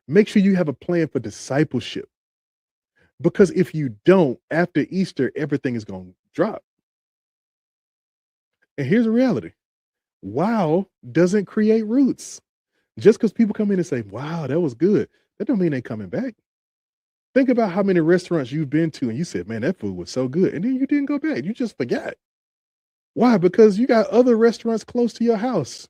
A: Make sure you have a plan for discipleship. Because if you don't, after Easter, everything is going to drop. And here's the reality. Wow doesn't create roots. Just because people come in and say, wow, that was good, that don't mean they're coming back. Think about how many restaurants you've been to and you said, man, that food was so good. And then you didn't go back. You just forgot. Why? Because you got other restaurants close to your house.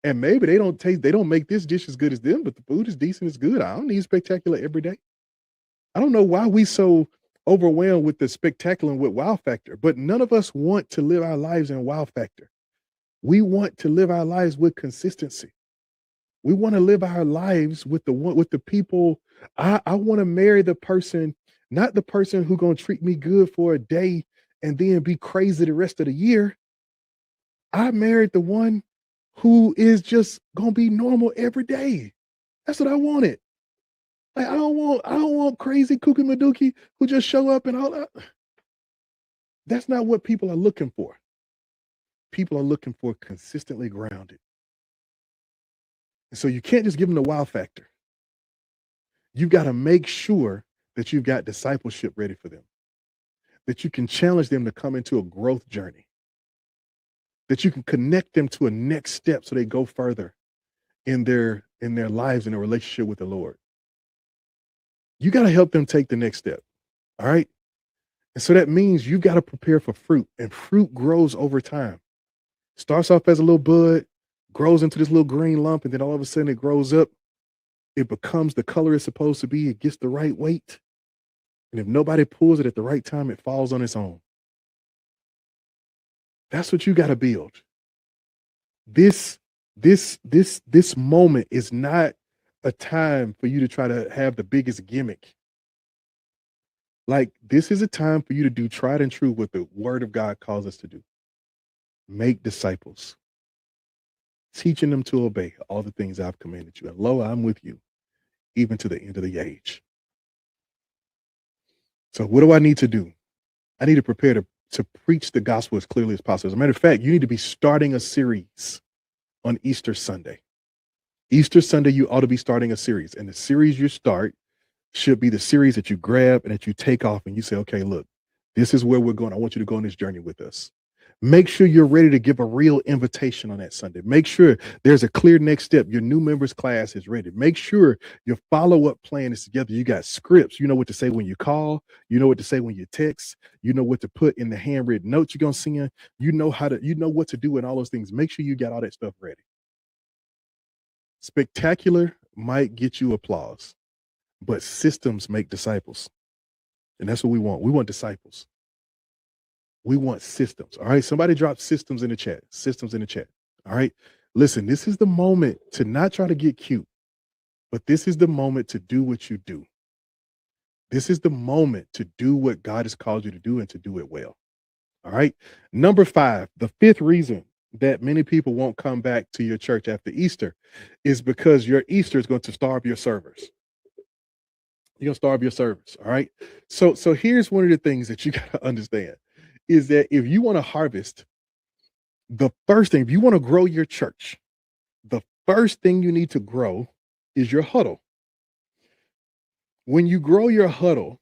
A: And maybe they don't make this dish as good as them, but the food is decent, it's good. I don't need spectacular every day. I don't know why we so overwhelmed with the spectacular and with wow factor, but none of us want to live our lives in wow factor. We want to live our lives with consistency. We want to live our lives with the people. I want to marry the person, not the person who's going to treat me good for a day and then be crazy the rest of the year. I married the one who is just going to be normal every day. That's what I wanted. Like, I don't want crazy kooky madookie who just show up and all that. That's not what people are looking for. People are looking for consistently grounded. And so you can't just give them the wow factor. You've got to make sure that you've got discipleship ready for them, that you can challenge them to come into a growth journey, that you can connect them to a next step so they go further in their lives and their relationship with the Lord. You got to help them take the next step. All right. And so that means you've got to prepare for fruit, and fruit grows over time. Starts off as a little bud, grows into this little green lump, and then all of a sudden it grows up. It becomes the color it's supposed to be. It gets the right weight. And if nobody pulls it at the right time, it falls on its own. That's what you got to build. This moment is not a time for you to try to have the biggest gimmick. Like, this is a time for you to do tried and true what the word of God calls us to do. Make disciples, teaching them to obey all the things I've commanded you. And lo, I'm with you, even to the end of the age. So what do I need to do? I need to prepare to preach the gospel as clearly as possible. As a matter of fact, you need to be starting a series on Easter Sunday. Easter Sunday, you ought to be starting a series. And the series you start should be the series that you grab and that you take off and you say, okay, look, this is where we're going. I want you to go on this journey with us. Make sure you're ready to give a real invitation on that Sunday. Make sure there's a clear next step. Your new members class is ready. Make sure your follow-up plan is together. You got scripts. You know what to say when you call. You know what to say when you text. You know what to put in the handwritten notes you're going to send. You know what to do and all those things. Make sure you got all that stuff ready. Spectacular might get you applause, but systems make disciples. And that's what we want. We want disciples. We want systems. All right. Somebody drop systems in the chat. Systems in the chat. All right. Listen, this is the moment to not try to get cute, but this is the moment to do what you do. This is the moment to do what God has called you to do and to do it well. All right. Number 5, the 5th reason that many people won't come back to your church after Easter is because your Easter is going to starve your servers. You're gonna starve your service. All right. So here's one of the things that you gotta understand is that if you want to harvest, the first thing, if you want to grow your church, the first thing you need to grow is your huddle. When you grow your huddle,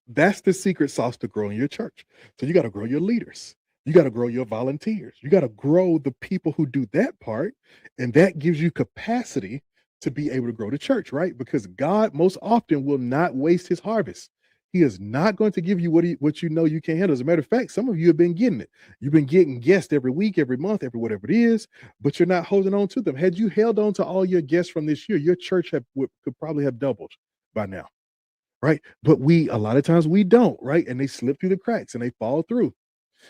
A: that's the secret sauce to growing your church. So you got to grow your leaders. You got to grow your volunteers. You got to grow the people who do that part. And that gives you capacity to be able to grow the church, right? Because God most often will not waste his harvest. He is not going to give you what you know you can't handle. As a matter of fact, some of you have been getting it. You've been getting guests every week, every month, every whatever it is, but you're not holding on to them. Had you held on to all your guests from this year, your church could probably have doubled by now, right? But a lot of times we don't, right? And they slip through the cracks and they fall through.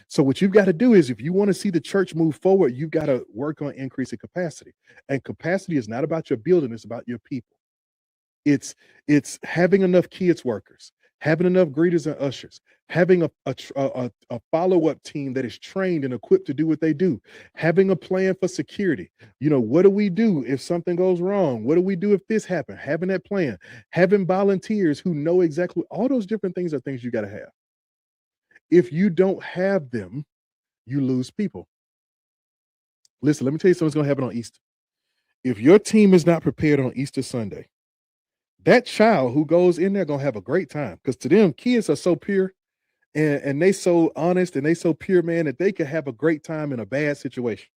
A: So what you've got to do is if you want to see the church move forward, you've got to work on increasing capacity. And capacity is not about your building, it's about your people. It's having enough kids workers, having enough greeters and ushers, having a follow-up team that is trained and equipped to do what they do, having a plan for security. What do we do if something goes wrong? What do we do if this happens? Having that plan, having volunteers who know exactly all those different things are things you got to have. If you don't have them, you lose people. Listen, let me tell you something's going to happen on Easter. If your team is not prepared on Easter Sunday, that child who goes in there going to have a great time, because to them, kids are so pure and they so honest and they so pure, man, that they can have a great time in a bad situation,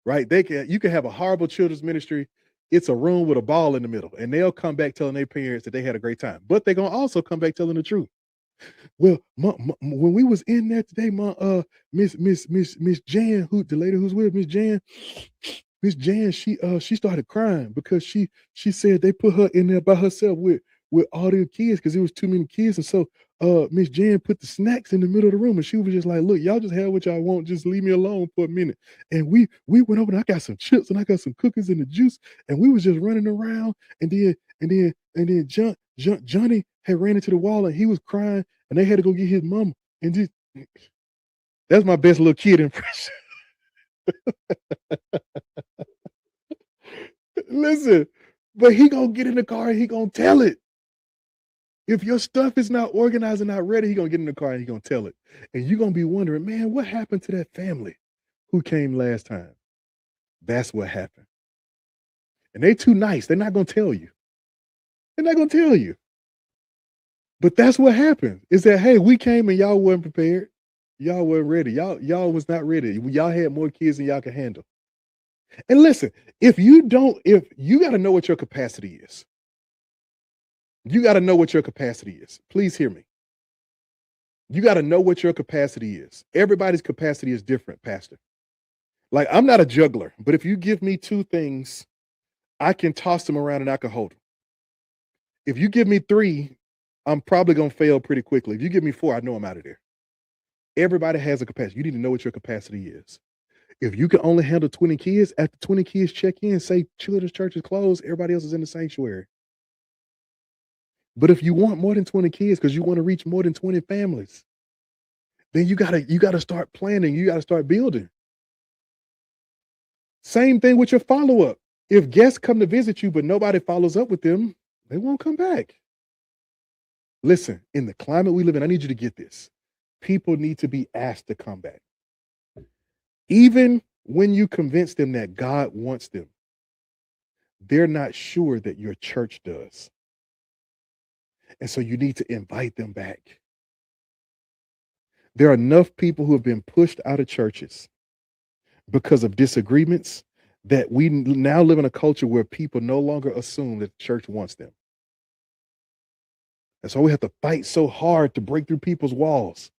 A: right? You can have a horrible children's ministry. It's a room with a ball in the middle, and they'll come back telling their parents that they had a great time, but they're going to also come back telling the truth. Well, when we was in there today, Miss Jan, who the lady who's with Miss Jan, she started crying because she said they put her in there by herself with all the kids because it was too many kids, and so Miss Jan put the snacks in the middle of the room, and she was just like, "Look, y'all just have what y'all want, just leave me alone for a minute." And we went over, and I got some chips and I got some cookies and the juice, and we was just running around, and then Johnny had ran into the wall and he was crying, and they had to go get his mama. And just that's my best little kid impression. Listen, but he gonna get in the car and he gonna tell it. If your stuff is not organized and not ready, he gonna get in the car and he gonna tell it. And you're gonna be wondering, man, what happened to that family who came last time? That's what happened. And they too nice. They're not gonna tell you. They're not gonna tell you. But that's what happened. Is that, hey, we came and y'all wasn't prepared. Y'all weren't ready. Y'all was not ready. Y'all had more kids than y'all could handle. And listen, if you got to know what your capacity is. You got to know what your capacity is. Please hear me. You got to know what your capacity is. Everybody's capacity is different, Pastor. Like, I'm not a juggler, but if you give me two things, I can toss them around and I can hold them. If you give me three, I'm probably going to fail pretty quickly. If you give me four, I know I'm out of there. Everybody has a capacity. You need to know what your capacity is. If you can only handle 20 kids, after 20 kids check in, say children's church is closed, everybody else is in the sanctuary. But if you want more than 20 kids because you want to reach more than 20 families, then you gotta start planning. You gotta start building. Same thing with your follow-up. If guests come to visit you, but nobody follows up with them, they won't come back. Listen, in the climate we live in, I need you to get this. People need to be asked to come back. Even when you convince them that God wants them, they're not sure that your church does. And so you need to invite them back. There are enough people who have been pushed out of churches because of disagreements that we now live in a culture where people no longer assume that the church wants them. And so we have to fight so hard to break through people's walls.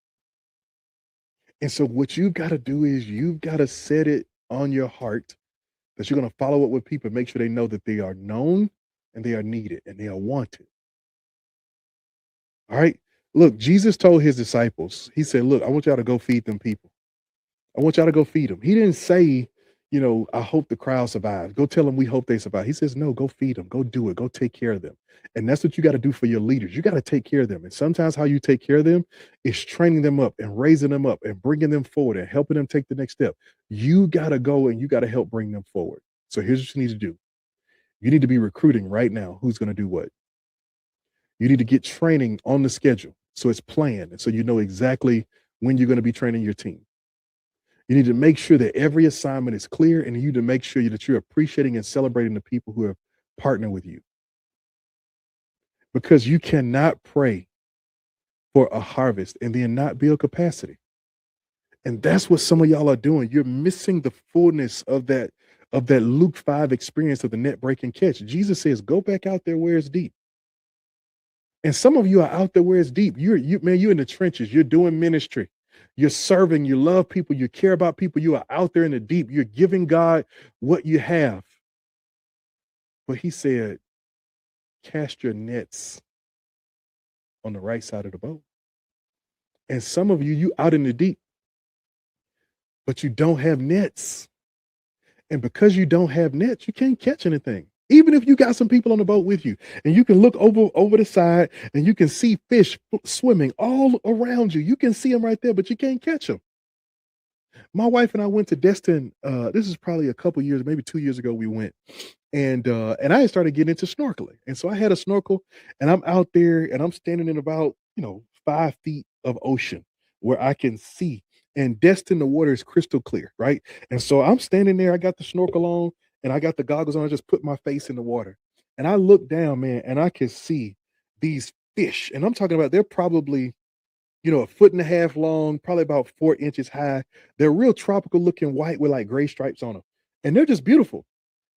A: And so what you've got to do is you've got to set it on your heart that you're going to follow up with people, make sure they know that they are known and they are needed and they are wanted. All right. Look, Jesus told his disciples, he said, look, I want y'all to go feed them people. I want y'all to go feed them. He didn't say, I hope the crowd survives. Go tell them we hope they survive. He says, no, go feed them. Go do it. Go take care of them. And that's what you got to do for your leaders. You got to take care of them. And sometimes how you take care of them is training them up and raising them up and bringing them forward and helping them take the next step. You got to go and you got to help bring them forward. So here's what you need to do. You need to be recruiting right now. Who's going to do what? You need to get training on the schedule so it's planned, and so you know exactly when you're going to be training your team. You need to make sure that every assignment is clear, and you need to make sure that you're appreciating and celebrating the people who have partnered with you, because you cannot pray for a harvest and then not build capacity. And that's what some of y'all are doing. You're missing the fullness of that Luke 5 experience of the net breaking catch. Jesus says, go back out there where it's deep. And some of you are out there where it's deep. You're in the trenches. You're doing ministry. You're serving. You love people. You care about people. You are out there in the deep. You're giving God what you have. But he said, cast your nets on the right side of the boat. And some of you out in the deep, but you don't have nets. And because you don't have nets, you can't catch anything. Even if you got some people on the boat with you, and you can look over the side and you can see fish swimming all around you. You can see them right there, but you can't catch them. My wife and I went to Destin. This is probably a couple years, maybe 2 years ago we went. And I had started getting into snorkeling. And so I had a snorkel, and I'm out there and I'm standing in about, 5 feet of ocean where I can see. And Destin, the water is crystal clear, right? And so I'm standing there, I got the snorkel on and I got the goggles on, I just put my face in the water. And I look down, man, and I can see these fish. And I'm talking about they're probably, a foot and a half long, probably about 4 inches high. They're real tropical looking, white with like gray stripes on them. And they're just beautiful.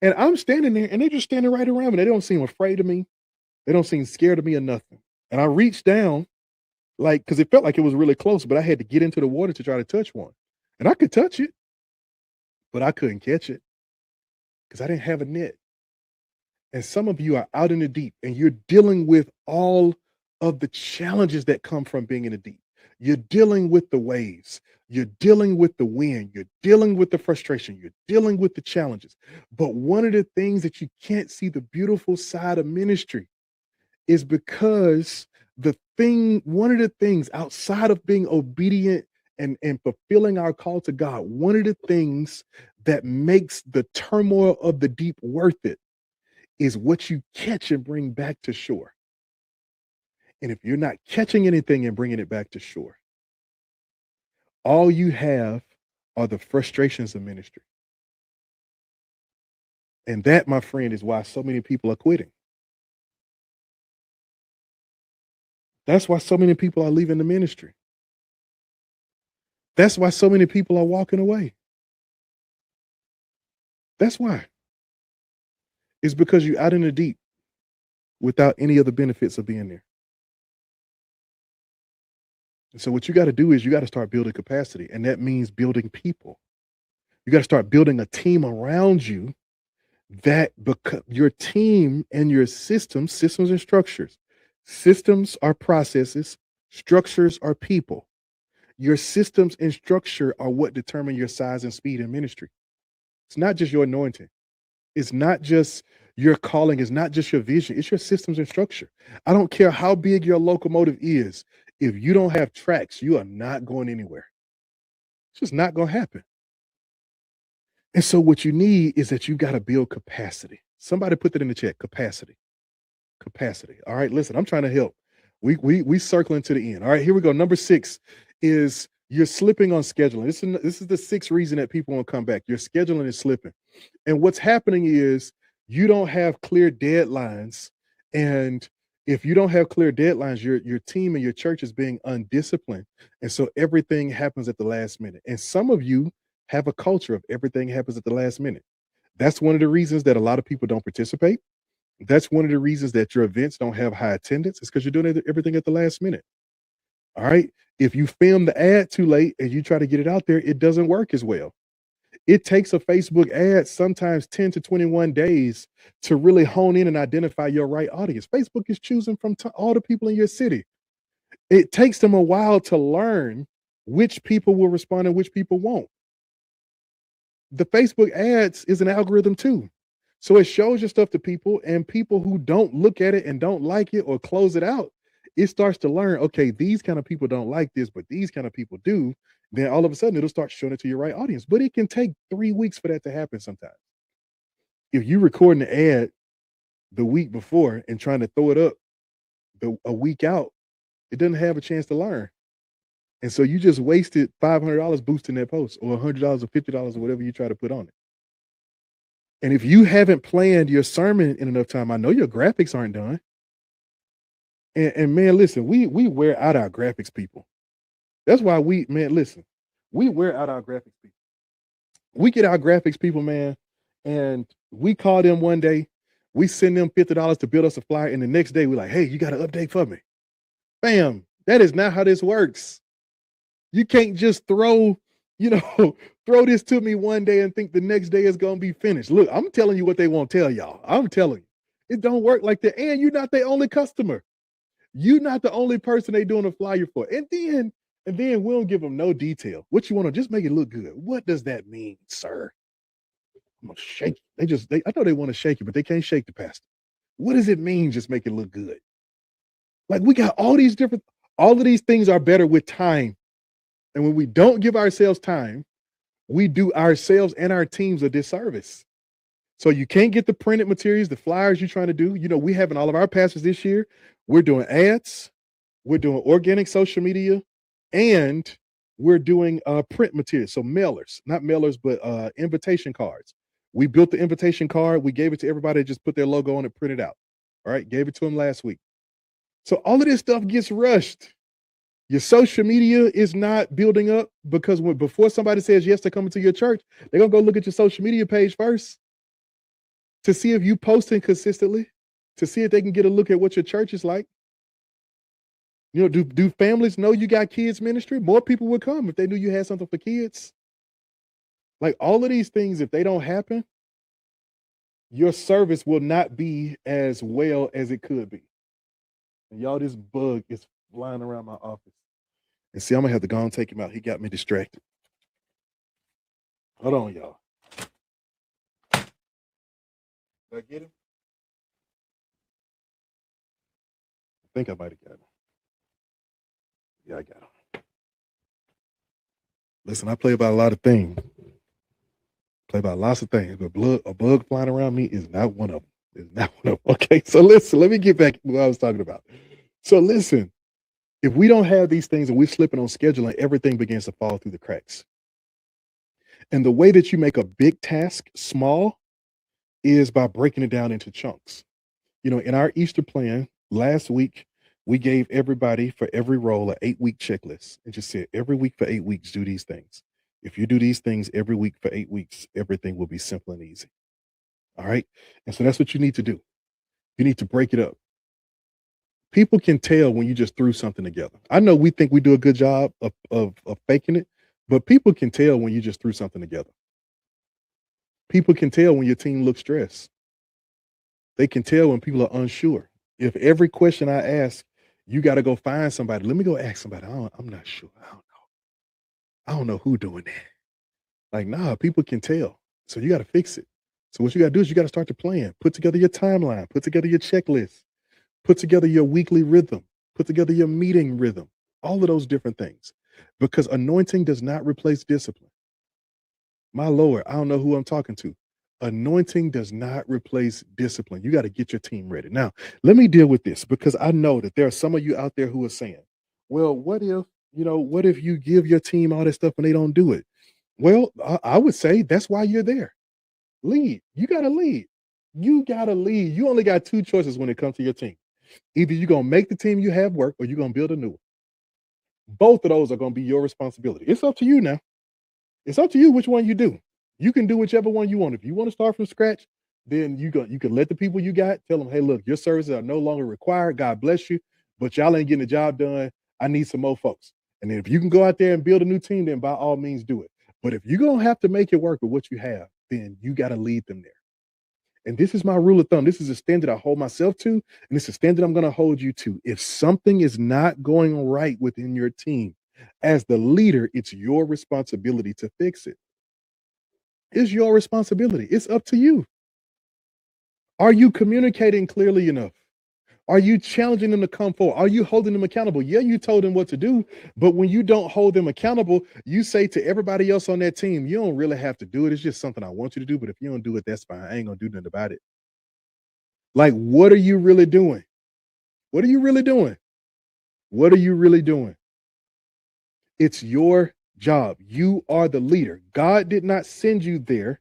A: And I'm standing there and they're just standing right around me. They don't seem afraid of me. They don't seem scared of me or nothing. And I reached down, like, because it felt like it was really close, but I had to get into the water to try to touch one. And I could touch it, but I couldn't catch it because I didn't have a net. And some of you are out in the deep and you're dealing with all of the challenges that come from being in the deep. You're dealing with the waves. You're dealing with the wind. You're dealing with the frustration. You're dealing with the challenges. But one of the things that you can't see the beautiful side of ministry is because one of the things outside of being obedient and fulfilling our call to God, one of the things that makes the turmoil of the deep worth it is what you catch and bring back to shore. And if you're not catching anything and bringing it back to shore, all you have are the frustrations of ministry. And that, my friend, is why so many people are quitting. That's why so many people are leaving the ministry. That's why so many people are walking away. That's why. It's because you're out in the deep without any of the benefits of being there. And so what you got to do is you got to start building capacity, and that means building people. You got to start building a team around you that your team and your systems and structures. Systems are processes, structures are people. Your systems and structure are what determine your size and speed in ministry. It's not just your anointing. It's not just your calling. It's not just your vision. It's your systems and structure. I don't care how big your locomotive is. If you don't have tracks, you are not going anywhere. It's just not going to happen. And so what you need is that you got to build capacity. Somebody put that in the chat. Capacity. All right, listen, I'm trying to help. We circling to the end. All right, here we go. Number 6 is you're slipping on scheduling. This is the 6th reason that people won't come back. Your scheduling is slipping. And what's happening is you don't have clear deadlines. And if you don't have clear deadlines, your team and your church is being undisciplined. And so everything happens at the last minute. And some of you have a culture of everything happens at the last minute. That's one of the reasons that a lot of people don't participate. That's one of the reasons that your events don't have high attendance. It's because you're doing everything at the last minute. All right. If you film the ad too late and you try to get it out there, it doesn't work as well. It takes a Facebook ad sometimes 10 to 21 days to really hone in and identify your right audience. Facebook is choosing from all the people in your city. It takes them a while to learn which people will respond and which people won't. The Facebook ads is an algorithm too. So it shows your stuff to people, and people who don't look at it and don't like it or close it out, it starts to learn, okay, these kind of people don't like this, but these kind of people do. Then all of a sudden it'll start showing it to your right audience. But it can take 3 weeks for that to happen sometimes. If you recording the ad the week before and trying to throw it up a week out, it doesn't have a chance to learn. And so you just wasted $500 boosting that post, or $100 or $50 or whatever you try to put on it. And if you haven't planned your sermon in enough time, I know your graphics aren't done. And man, listen, we wear out our graphics people. That's why we wear out our graphics people. We get our graphics people, man, and we call them one day, we send them $50 to build us a flyer, and the next day we're like, hey, you got an update for me. Bam, that is not how this works. You can't just throw this to me one day and think the next day is going to be finished. Look, I'm telling you what they won't tell y'all. I'm telling you, it don't work like that. And you're not their only customer. You're not the only person they doing a flyer for. And then we don't give them no detail. What you want to just make it look good. What does that mean, sir? I'm gonna shake it. I know they want to shake it, but they can't shake the pastor. What does it mean? Just make it look good. Like, we got all of these things are better with time. And when we don't give ourselves time, we do ourselves and our teams a disservice. So you can't get the printed materials, the flyers you're trying to do. We having all of our pastors this year. We're doing ads, we're doing organic social media, and we're doing print materials. So not mailers, but invitation cards. We built the invitation card. We gave it to everybody, just put their logo on it, print it out. All right, gave it to them last week. So all of this stuff gets rushed. Your social media is not building up because before somebody says yes to coming to your church, they're going to go look at your social media page first to see if you posting consistently, to see if they can get a look at what your church is like. Do families know you got kids ministry? More people would come if they knew you had something for kids. Like, all of these things, if they don't happen, your service will not be as well as it could be. And y'all, this bug is flying around my office. And see, I'm gonna have to go and take him out. He got me distracted. Hold on, y'all. Did I get him? I think I might have got him. Yeah, I got him. Listen, I play about a lot of things. Play about lots of things, but a bug flying around me is not one of them. It's not one of them. Okay, so listen, let me get back to what I was talking about. So listen, if we don't have these things and we're slipping on scheduling, everything begins to fall through the cracks. And the way that you make a big task small is by breaking it down into chunks. In our Easter plan last week, we gave everybody for every role an 8-week checklist and just said, every week for 8 weeks, do these things. If you do these things every week for 8 weeks, everything will be simple and easy. All right. And so that's what you need to do. You need to break it up. People can tell when you just threw something together. I know we think we do a good job of faking it, but people can tell when you just threw something together. People can tell when your team looks stressed. They can tell when people are unsure. If every question I ask, you got to go find somebody. Let me go ask somebody. I'm not sure. I don't know who doing that. Like, nah, people can tell. So you got to fix it. So what you got to do is you got to start to plan. Put together your timeline. Put together your checklist. Put together your weekly rhythm. Put together your meeting rhythm. All of those different things. Because anointing does not replace discipline. My Lord, I don't know who I'm talking to. Anointing does not replace discipline. You got to get your team ready. Now, let me deal with this, because I know that there are some of you out there who are saying, well, what if you give your team all this stuff and they don't do it? Well, I would say that's why you're there. Lead. You got to lead. You got to lead. You only got 2 choices when it comes to your team. Either you're going to make the team you have work, or you're going to build a new one. Both of those are going to be your responsibility. It's up to you now. It's up to you which one you do. You can do whichever one you want. If you want to start from scratch, then you can let the people you got, tell them, hey, look, your services are no longer required. God bless you, but y'all ain't getting the job done. I need some more folks. And then if you can go out there and build a new team, then by all means do it. But if you're going to have to make it work with what you have, then you got to lead them there. And this is my rule of thumb. This is a standard I hold myself to, and it's a standard I'm going to hold you to. If something is not going right within your team, as the leader, it's your responsibility to fix it. It's your responsibility. It's up to you. Are you communicating clearly enough? Are you challenging them to come forward? Are you holding them accountable? Yeah, you told them what to do, but when you don't hold them accountable, you say to everybody else on that team, you don't really have to do it. It's just something I want you to do, but if you don't do it, that's fine. I ain't gonna do nothing about it. Like, what are you really doing? What are you really doing? What are you really doing? It's your job. You are the leader. God did not send you there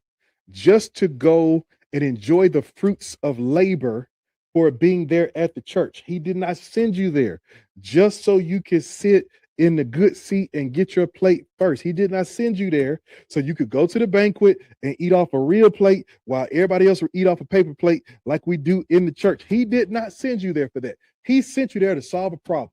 A: just to go and enjoy the fruits of labor for being there at the church. He did not send you there just so you could sit in the good seat and get your plate first. He did not send you there so you could go to the banquet and eat off a real plate while everybody else would eat off a paper plate like we do in the church. He did not send you there for that. He sent you there to solve a problem.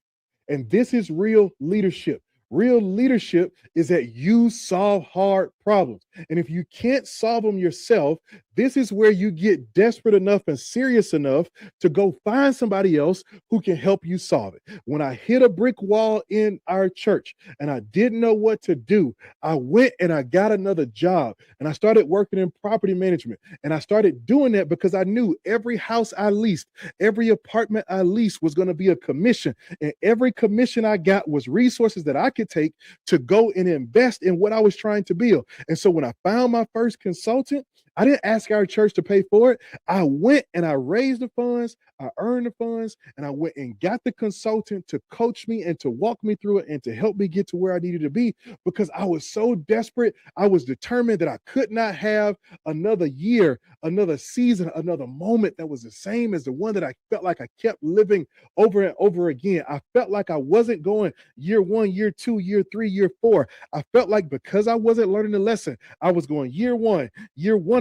A: And this is real leadership. Real leadership is that you solve hard problems. And if you can't solve them yourself, this is where you get desperate enough and serious enough to go find somebody else who can help you solve it. When I hit a brick wall in our church and I didn't know what to do, I went and I got another job and I started working in property management. And I started doing that because I knew every house I leased, every apartment I leased was going to be a commission. And every commission I got was resources that I could take to go and invest in what I was trying to build. And so when I found my first consultant, I didn't ask our church to pay for it. I went and I raised the funds, I earned the funds, and I went and got the consultant to coach me and to walk me through it and to help me get to where I needed to be because I was so desperate. I was determined that I could not have another year, another season, another moment that was the same as the one that I felt like I kept living over and over again. I felt like I wasn't going year 1, year 2, year 3, year 4. I felt like because I wasn't learning the lesson, I was going year 1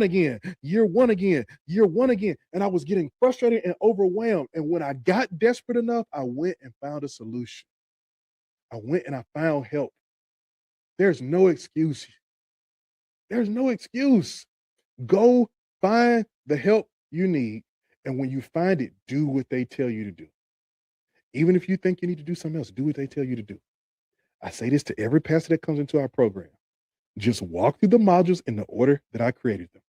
A: again, year 1 again, year 1 again. And I was getting frustrated and overwhelmed. And when I got desperate enough, I went and found a solution. I went and I found help. There's no excuse. There's no excuse. Go find the help you need. And when you find it, do what they tell you to do. Even if you think you need to do something else, do what they tell you to do. I say this to every pastor that comes into our program. Just walk through the modules in the order that I created them.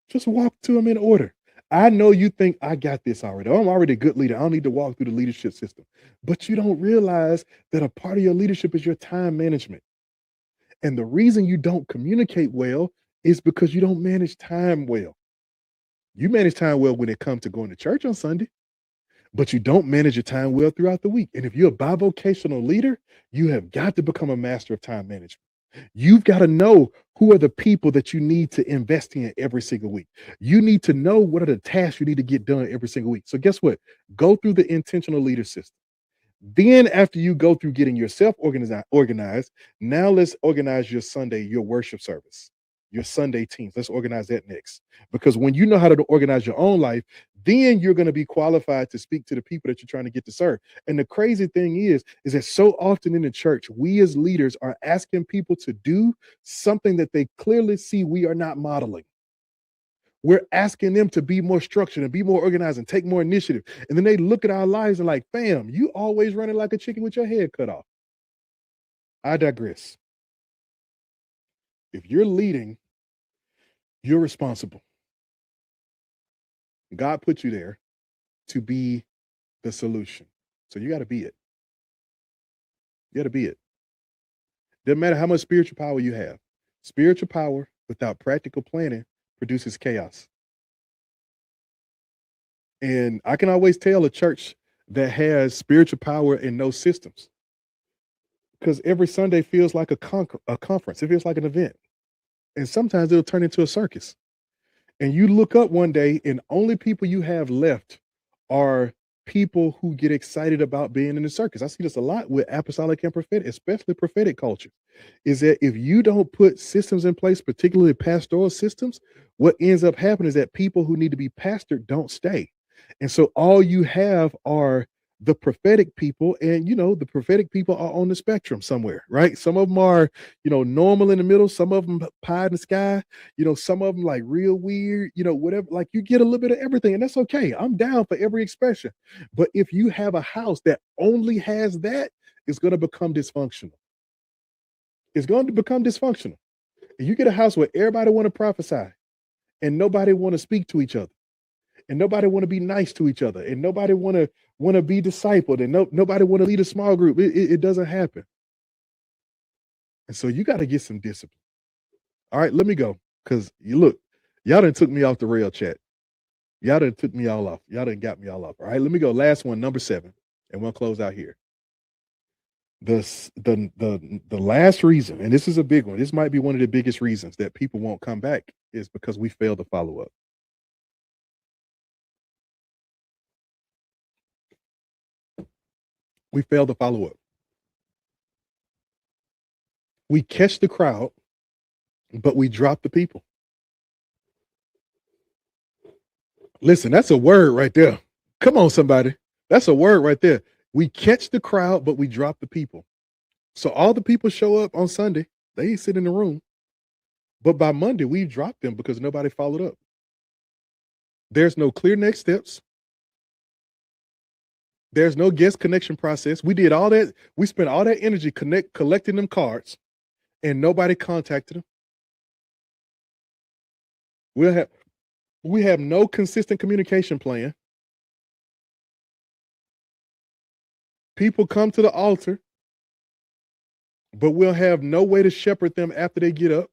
A: Just walk to them in order. I know you think I got this already. I'm already a good leader. I don't need to walk through the leadership system. But you don't realize that a part of your leadership is your time management. And the reason you don't communicate well is because you don't manage time well. You manage time well when it comes to going to church on Sunday, but you don't manage your time well throughout the week. And if you're a bivocational leader, you have got to become a master of time management. You've got to know who are the people that you need to invest in every single week. You need to know what are the tasks you need to get done every single week. So guess what? Go through the intentional leader system. Then after you go through getting yourself organized, now let's organize your Sunday, your worship service, your Sunday teams. Let's organize that next. Because when you know how to organize your own life, then you're going to be qualified to speak to the people that you're trying to get to serve. And the crazy thing is that so often in the church, we as leaders are asking people to do something that they clearly see we are not modeling. We're asking them to be more structured and be more organized and take more initiative. And then they look at our lives and like, fam, you always running like a chicken with your head cut off. I digress. If you're leading, you're responsible. God put you there to be the solution. So you got to be it. You got to be it. Doesn't matter how much spiritual power you have. Spiritual power without practical planning produces chaos. And I can always tell a church that has spiritual power and no systems because every Sunday feels like a conference. It feels like an event. And sometimes it'll turn into a circus. And you look up one day and only people you have left are people who get excited about being in the circus. I see this a lot with apostolic and prophetic, especially prophetic culture, is that if you don't put systems in place, particularly pastoral systems, what ends up happening is that people who need to be pastored don't stay. And so all you have are the prophetic people, and the prophetic people are on the spectrum somewhere, right? Some of them are, normal in the middle, some of them pie in the sky, some of them like real weird, whatever. Like you get a little bit of everything, and that's okay. I'm down for every expression. But if you have a house that only has that, it's going to become dysfunctional. It's going to become dysfunctional. And you get a house where everybody want to prophesy and nobody want to speak to each other. And nobody want to be nice to each other, and nobody want to be discipled, and nobody want to lead a small group. It doesn't happen. And so you got to get some discipline. All right, let me go because y'all done took me off the rail chat. Y'all done took me all off. Y'all done got me all off. All right, let me go. Last one, number 7, and we'll close out here. The last reason, and this is a big one. This might be one of the biggest reasons that people won't come back is because we fail to follow up. We fail to follow up. We catch the crowd, but we drop the people. Listen, that's a word right there. Come on, somebody. That's a word right there. We catch the crowd, but we drop the people. So all the people show up on Sunday, they sit in the room. But by Monday, we've dropped them because nobody followed up. There's no clear next steps. There's no guest connection process. We did all that. We spent all that energy collecting them cards, and nobody contacted them. We have no consistent communication plan. People come to the altar, but we'll have no way to shepherd them after they get up.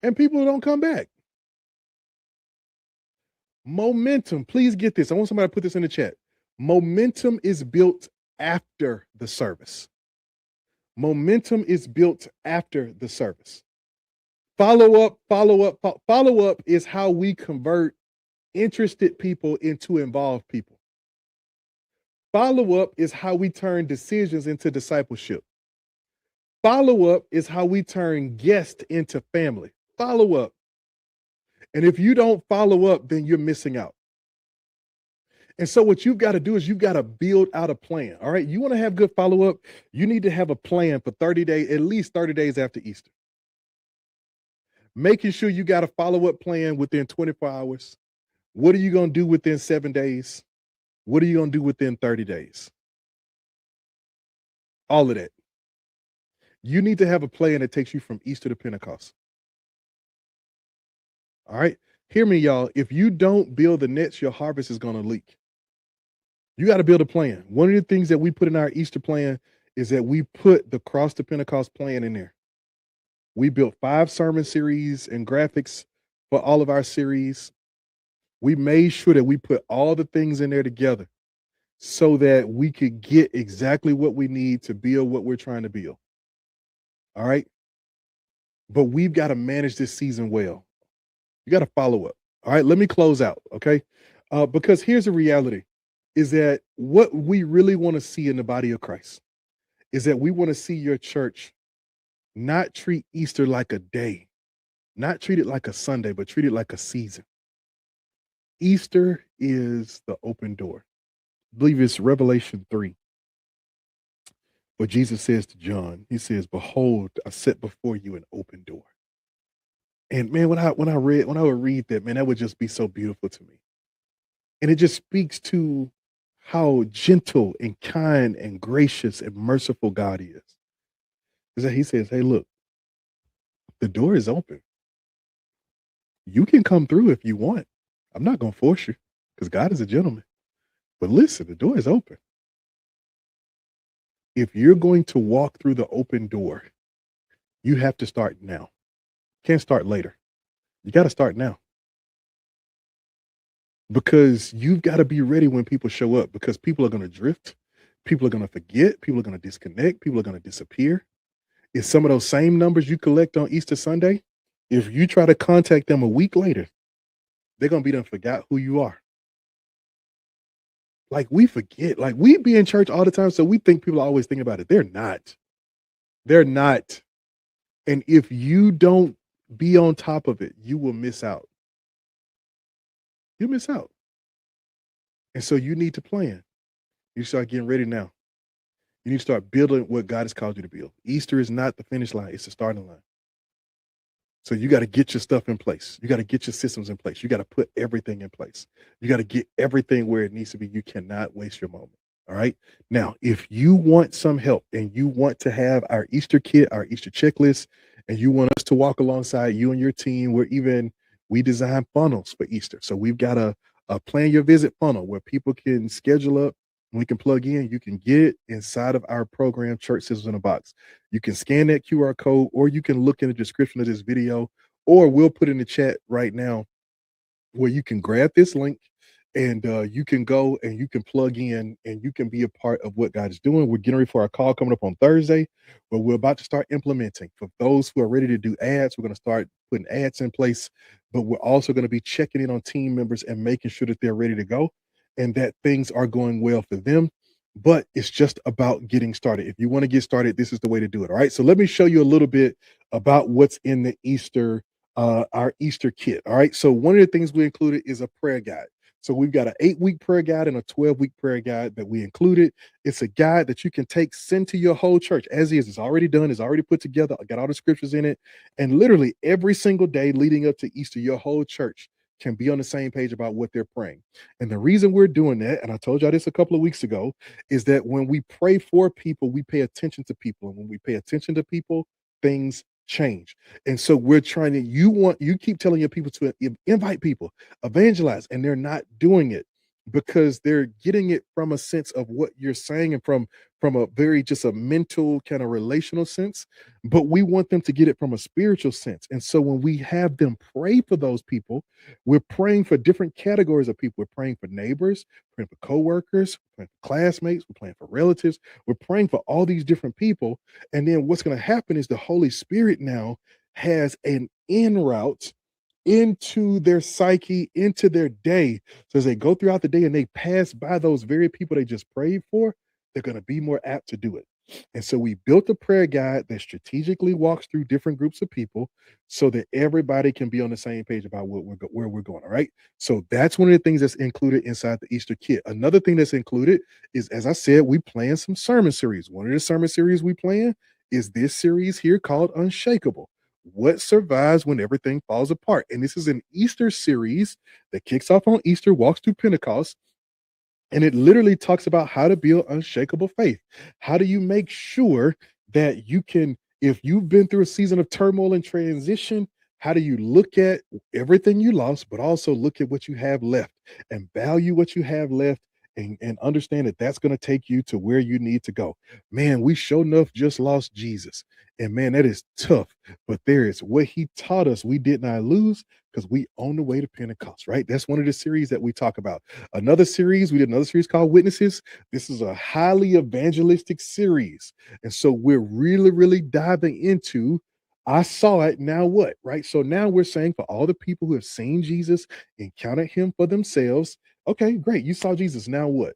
A: And people don't come back. Momentum, please get this. I want somebody to put this in the chat. Momentum is built after the service. Momentum is built after the service. Follow up is how we convert interested people into involved people. Follow up is how we turn decisions into discipleship. Follow up is how we turn guests into family. Follow up. And if you don't follow up, then you're missing out. And so what you've got to do is you've got to build out a plan. All right. You want to have good follow up. You need to have a plan for 30 days, at least 30 days after Easter. Making sure you got a follow up plan within 24 hours. What are you going to do within 7 days? What are you going to do within 30 days? All of that. You need to have a plan that takes you from Easter to Pentecost. All right. Hear me, y'all. If you don't build the nets, your harvest is going to leak. You got to build a plan. One of the things that we put in our Easter plan is that we put the Cross to Pentecost plan in there. We built 5 sermon series and graphics for all of our series. We made sure that we put all the things in there together so that we could get exactly what we need to build what we're trying to build. All right. But we've got to manage this season well. You got to follow up. All right. Let me close out. Okay. Because here's the reality is that what we really want to see in the body of Christ is that we want to see your church not treat Easter like a day, not treat it like a Sunday, but treat it like a season. Easter is the open door. I believe it's Revelation 3. Where Jesus says to John, he says, "Behold, I set before you an open door." And man, when I would read that, man, that would just be so beautiful to me. And it just speaks to how gentle and kind and gracious and merciful God is. Is that he says, "Hey, look, the door is open. You can come through if you want. I'm not going to force you because God is a gentleman. But listen, the door is open. If you're going to walk through the open door, you have to start now. Can't start later. You got to start now. Because you've got to be ready when people show up because people are going to drift. People are going to forget. People are going to disconnect. People are going to disappear. It's some of those same numbers you collect on Easter Sunday. If you try to contact them a week later, they're going to be done forgot who you are. Like we forget, like we be in church all the time. So we think people always think about it. They're not. They're not. And if you don't be on top of it, you will miss out. You'll miss out. And so you need to plan. You start getting ready now. You need to start building what God has called you to build. Easter is not the finish line. It's the starting line. So you got to get your stuff in place. You got to get your systems in place. You got to put everything in place. You got to get everything where it needs to be. You cannot waste your moment. All right. Now, if you want some help and you want to have our Easter kit, our Easter checklist, and you want us to walk alongside you and your team, we design funnels for Easter. So we've got a plan your visit funnel where people can schedule up. We can plug in. You can get it inside of our program, Church Systems in a Box. You can scan that QR code, or you can look in the description of this video, or we'll put in the chat right now where you can grab this link and you can go and you can plug in and you can be a part of what God is doing. We're getting ready for our call coming up on Thursday, but we're about to start implementing. For those who are ready to do ads, we're going to start putting ads in place, but we're also going to be checking in on team members and making sure that they're ready to go and that things are going well for them. But it's just about getting started. If you want to get started, this is the way to do it. All right. So let me show you a little bit about what's in the Easter our Easter kit. All right. So one of the things we included is a prayer guide. So we've got an 8-week prayer guide and a 12-week prayer guide that we included. It's a guide that you can take, send to your whole church as is. It's already done. It's already put together. I got all the scriptures in it. And literally every single day leading up to Easter, your whole church can be on the same page about what they're praying. And the reason we're doing that, and I told y'all this a couple of weeks ago, is that when we pray for people, we pay attention to people. And when we pay attention to people, things change. And so we're trying to, you keep telling your people to invite people, evangelize, and they're not doing it because they're getting it from a sense of what you're saying and from a very just a mental kind of relational sense, but we want them to get it from a spiritual sense. And so when we have them pray for those people, we're praying for different categories of people. We're praying for neighbors, praying for coworkers, praying for classmates, we're praying for relatives, we're praying for all these different people. And then what's going to happen is the Holy Spirit now has an en route into their psyche, into their day. So as they go throughout the day and they pass by those very people they just prayed for, they're going to be more apt to do it. And so we built a prayer guide that strategically walks through different groups of people so that everybody can be on the same page about where we're going. All right. So that's one of the things that's included inside the Easter kit. Another thing that's included is, as I said, we plan some sermon series. One of the sermon series we plan is this series here called Unshakable. What survives when everything falls apart? And this is an Easter series that kicks off on Easter, walks through Pentecost, and it literally talks about how to build unshakable faith. How do you make sure that you can, if you've been through a season of turmoil and transition, how do you look at everything you lost, but also look at what you have left and value what you have left and understand that that's going to take you to where you need to go? Man, we sure enough just lost Jesus. And man, that is tough. But there is what he taught us we did not lose because we on the way to Pentecost, right? That's one of the series that we talk about. We did another series called Witnesses. This is a highly evangelistic series. And so we're really, really diving into I saw it, now what, right? So now we're saying for all the people who have seen Jesus, encountered him for themselves, okay, great, you saw Jesus, now what?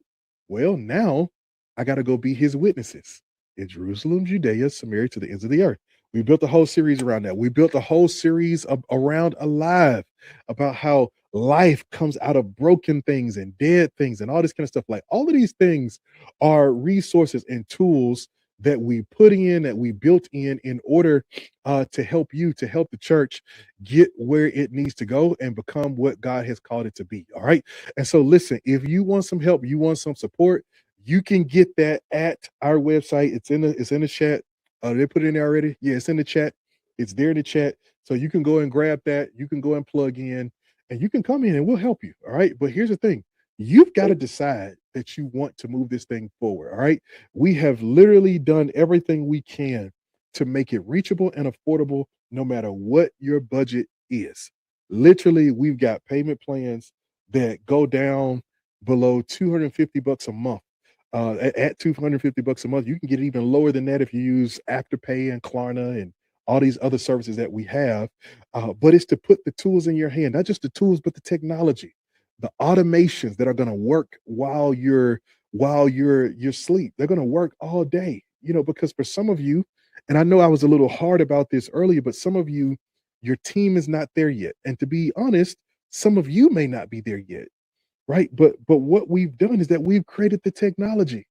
A: Well, now I got to go be his witnesses in Jerusalem, Judea, Samaria, to the ends of the earth. We built a whole series around that. We built a whole series around Alive, about how life comes out of broken things and dead things and all this kind of stuff. Like all of these things are resources and tools that we put in, that we built in order to help you, to help the church get where it needs to go and become what God has called it to be. All right. And so listen, if you want some help, you want some support, you can get that at our website. It's in the chat. They put it in there already. Yeah, it's in the chat. It's there in the chat. So you can go and grab that. You can go and plug in and you can come in and we'll help you. All right. But here's the thing. You've got to decide that you want to move this thing forward. All right. We have literally done everything we can to make it reachable and affordable no matter what your budget is. Literally, we've got payment plans that go down below 250 bucks a month. At 250 bucks a month, you can get even lower than that if you use Afterpay and Klarna and all these other services that we have. But it's to put the tools in your hand, not just the tools, but the technology, the automations that are going to work while you're asleep. They're going to work all day, because for some of you, and I know I was a little hard about this earlier, but some of you, your team is not there yet. And to be honest, some of you may not be there yet, right? But what we've done is that we've created the technology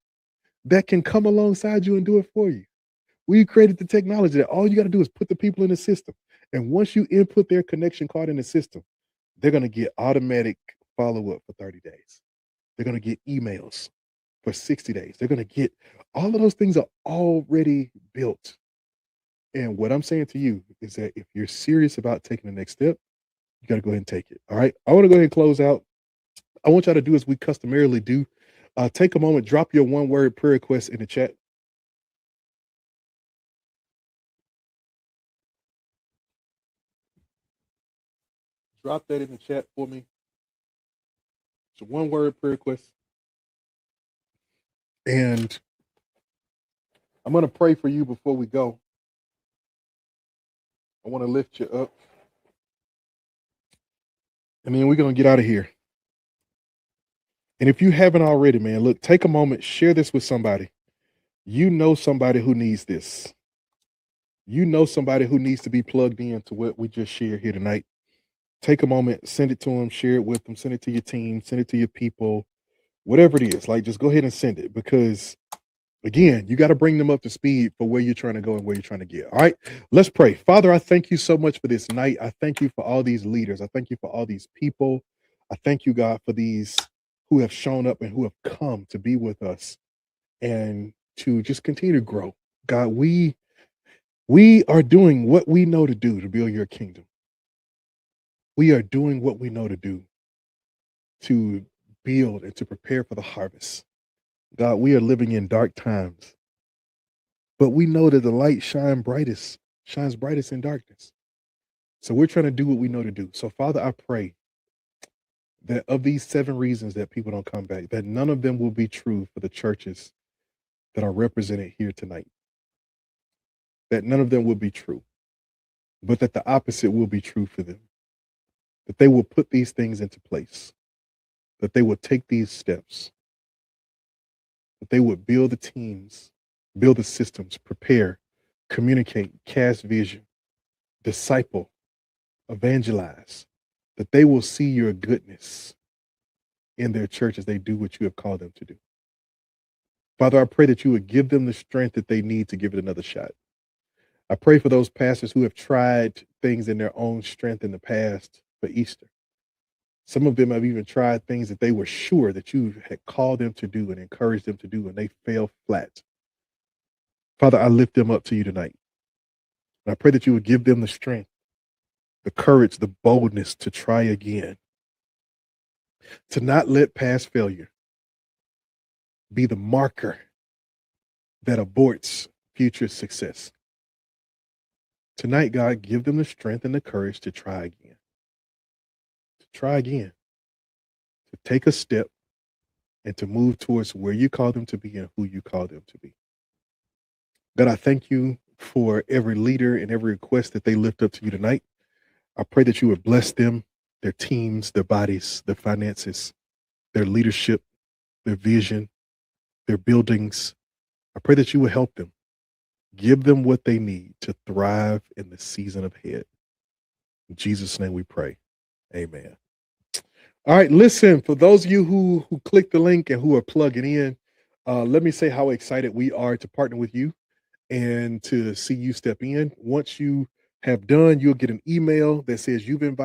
A: that can come alongside you and do it for you. We created the technology that all you got to do is put the people in the system. And once you input their connection card in the system, they're going to get automatic follow up for 30 days. They're going to get emails for 60 days. They're going to get all of those things are already built. And what I'm saying to you is that if you're serious about taking the next step, you got to go ahead and take it. All right. I want to go ahead and close out. I want y'all to do as we customarily do. Take a moment, drop your one word prayer request in the chat. Drop that in the chat for me. It's a one-word prayer request. And I'm going to pray for you before we go. I want to lift you up. And then we're going to get out of here. And if you haven't already, man, look, take a moment, share this with somebody. You know somebody who needs this. You know somebody who needs to be plugged in to what we just shared here tonight. Take a moment, send it to them, share it with them, send it to your team, send it to your people, whatever it is. Like, just go ahead and send it, because again, you got to bring them up to speed for where you're trying to go and where you're trying to get. All right, let's pray. Father, I thank you so much for this night. I thank you for all these leaders. I thank you for all these people. I thank you, God, for these who have shown up and who have come to be with us and to just continue to grow. God, we are doing what we know to do to build your kingdom. We are doing what we know to do to build and to prepare for the harvest. God, we are living in dark times, but we know that the light shines brightest in darkness. So we're trying to do what we know to do. So Father, I pray that of these 7 reasons that people don't come back, that none of them will be true for the churches that are represented here tonight. That none of them will be true, but that the opposite will be true for them. That they will put these things into place, that they will take these steps, that they would build the teams, build the systems, prepare, communicate, cast vision, disciple, evangelize, that they will see your goodness in their church as they do what you have called them to do. Father, I pray that you would give them the strength that they need to give it another shot. I pray for those pastors who have tried things in their own strength in the past for Easter. Some of them have even tried things that they were sure that you had called them to do and encouraged them to do, and they fell flat. Father, I lift them up to you tonight. And I pray that you would give them the strength, the courage, the boldness to try again, to not let past failure be the marker that aborts future success. Tonight, God, give them the strength and the courage to try again. To try again. To take a step and to move towards where you call them to be and who you call them to be. God, I thank you for every leader and every request that they lift up to you tonight. I pray that you would bless them, their teams, their bodies, their finances, their leadership, their vision, their buildings. I pray that you would help them. Give them what they need to thrive in the season ahead. In Jesus' name we pray. Amen. All right, listen, for those of you who clicked the link and who are plugging in, let me say how excited we are to partner with you and to see you step in. Once you have done, you'll get an email that says you've been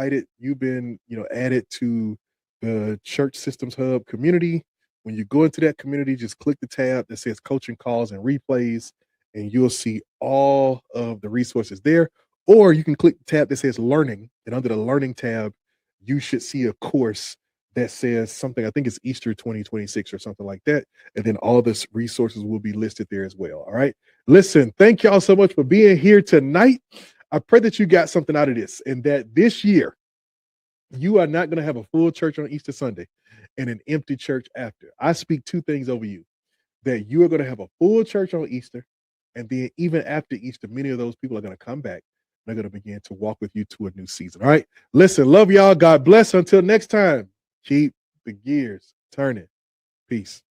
A: added to the Church Systems Hub community. When you go into that community, just click the tab that says coaching calls and replays, and you'll see all of the resources there. Or you can click the tab that says learning, and under the learning tab, you should see a course that says something, I think it's Easter 2026 or something like that. And then all this resources will be listed there as well. All right. Listen, thank y'all so much for being here tonight. I pray that you got something out of this, and that this year you are not going to have a full church on Easter Sunday and an empty church after. I speak 2 things over you, that you are going to have a full church on Easter, and then even after Easter, many of those people are going to come back. They're going to begin to walk with you to a new season. All right. Listen, love y'all. God bless. Until next time, keep the gears turning. Peace.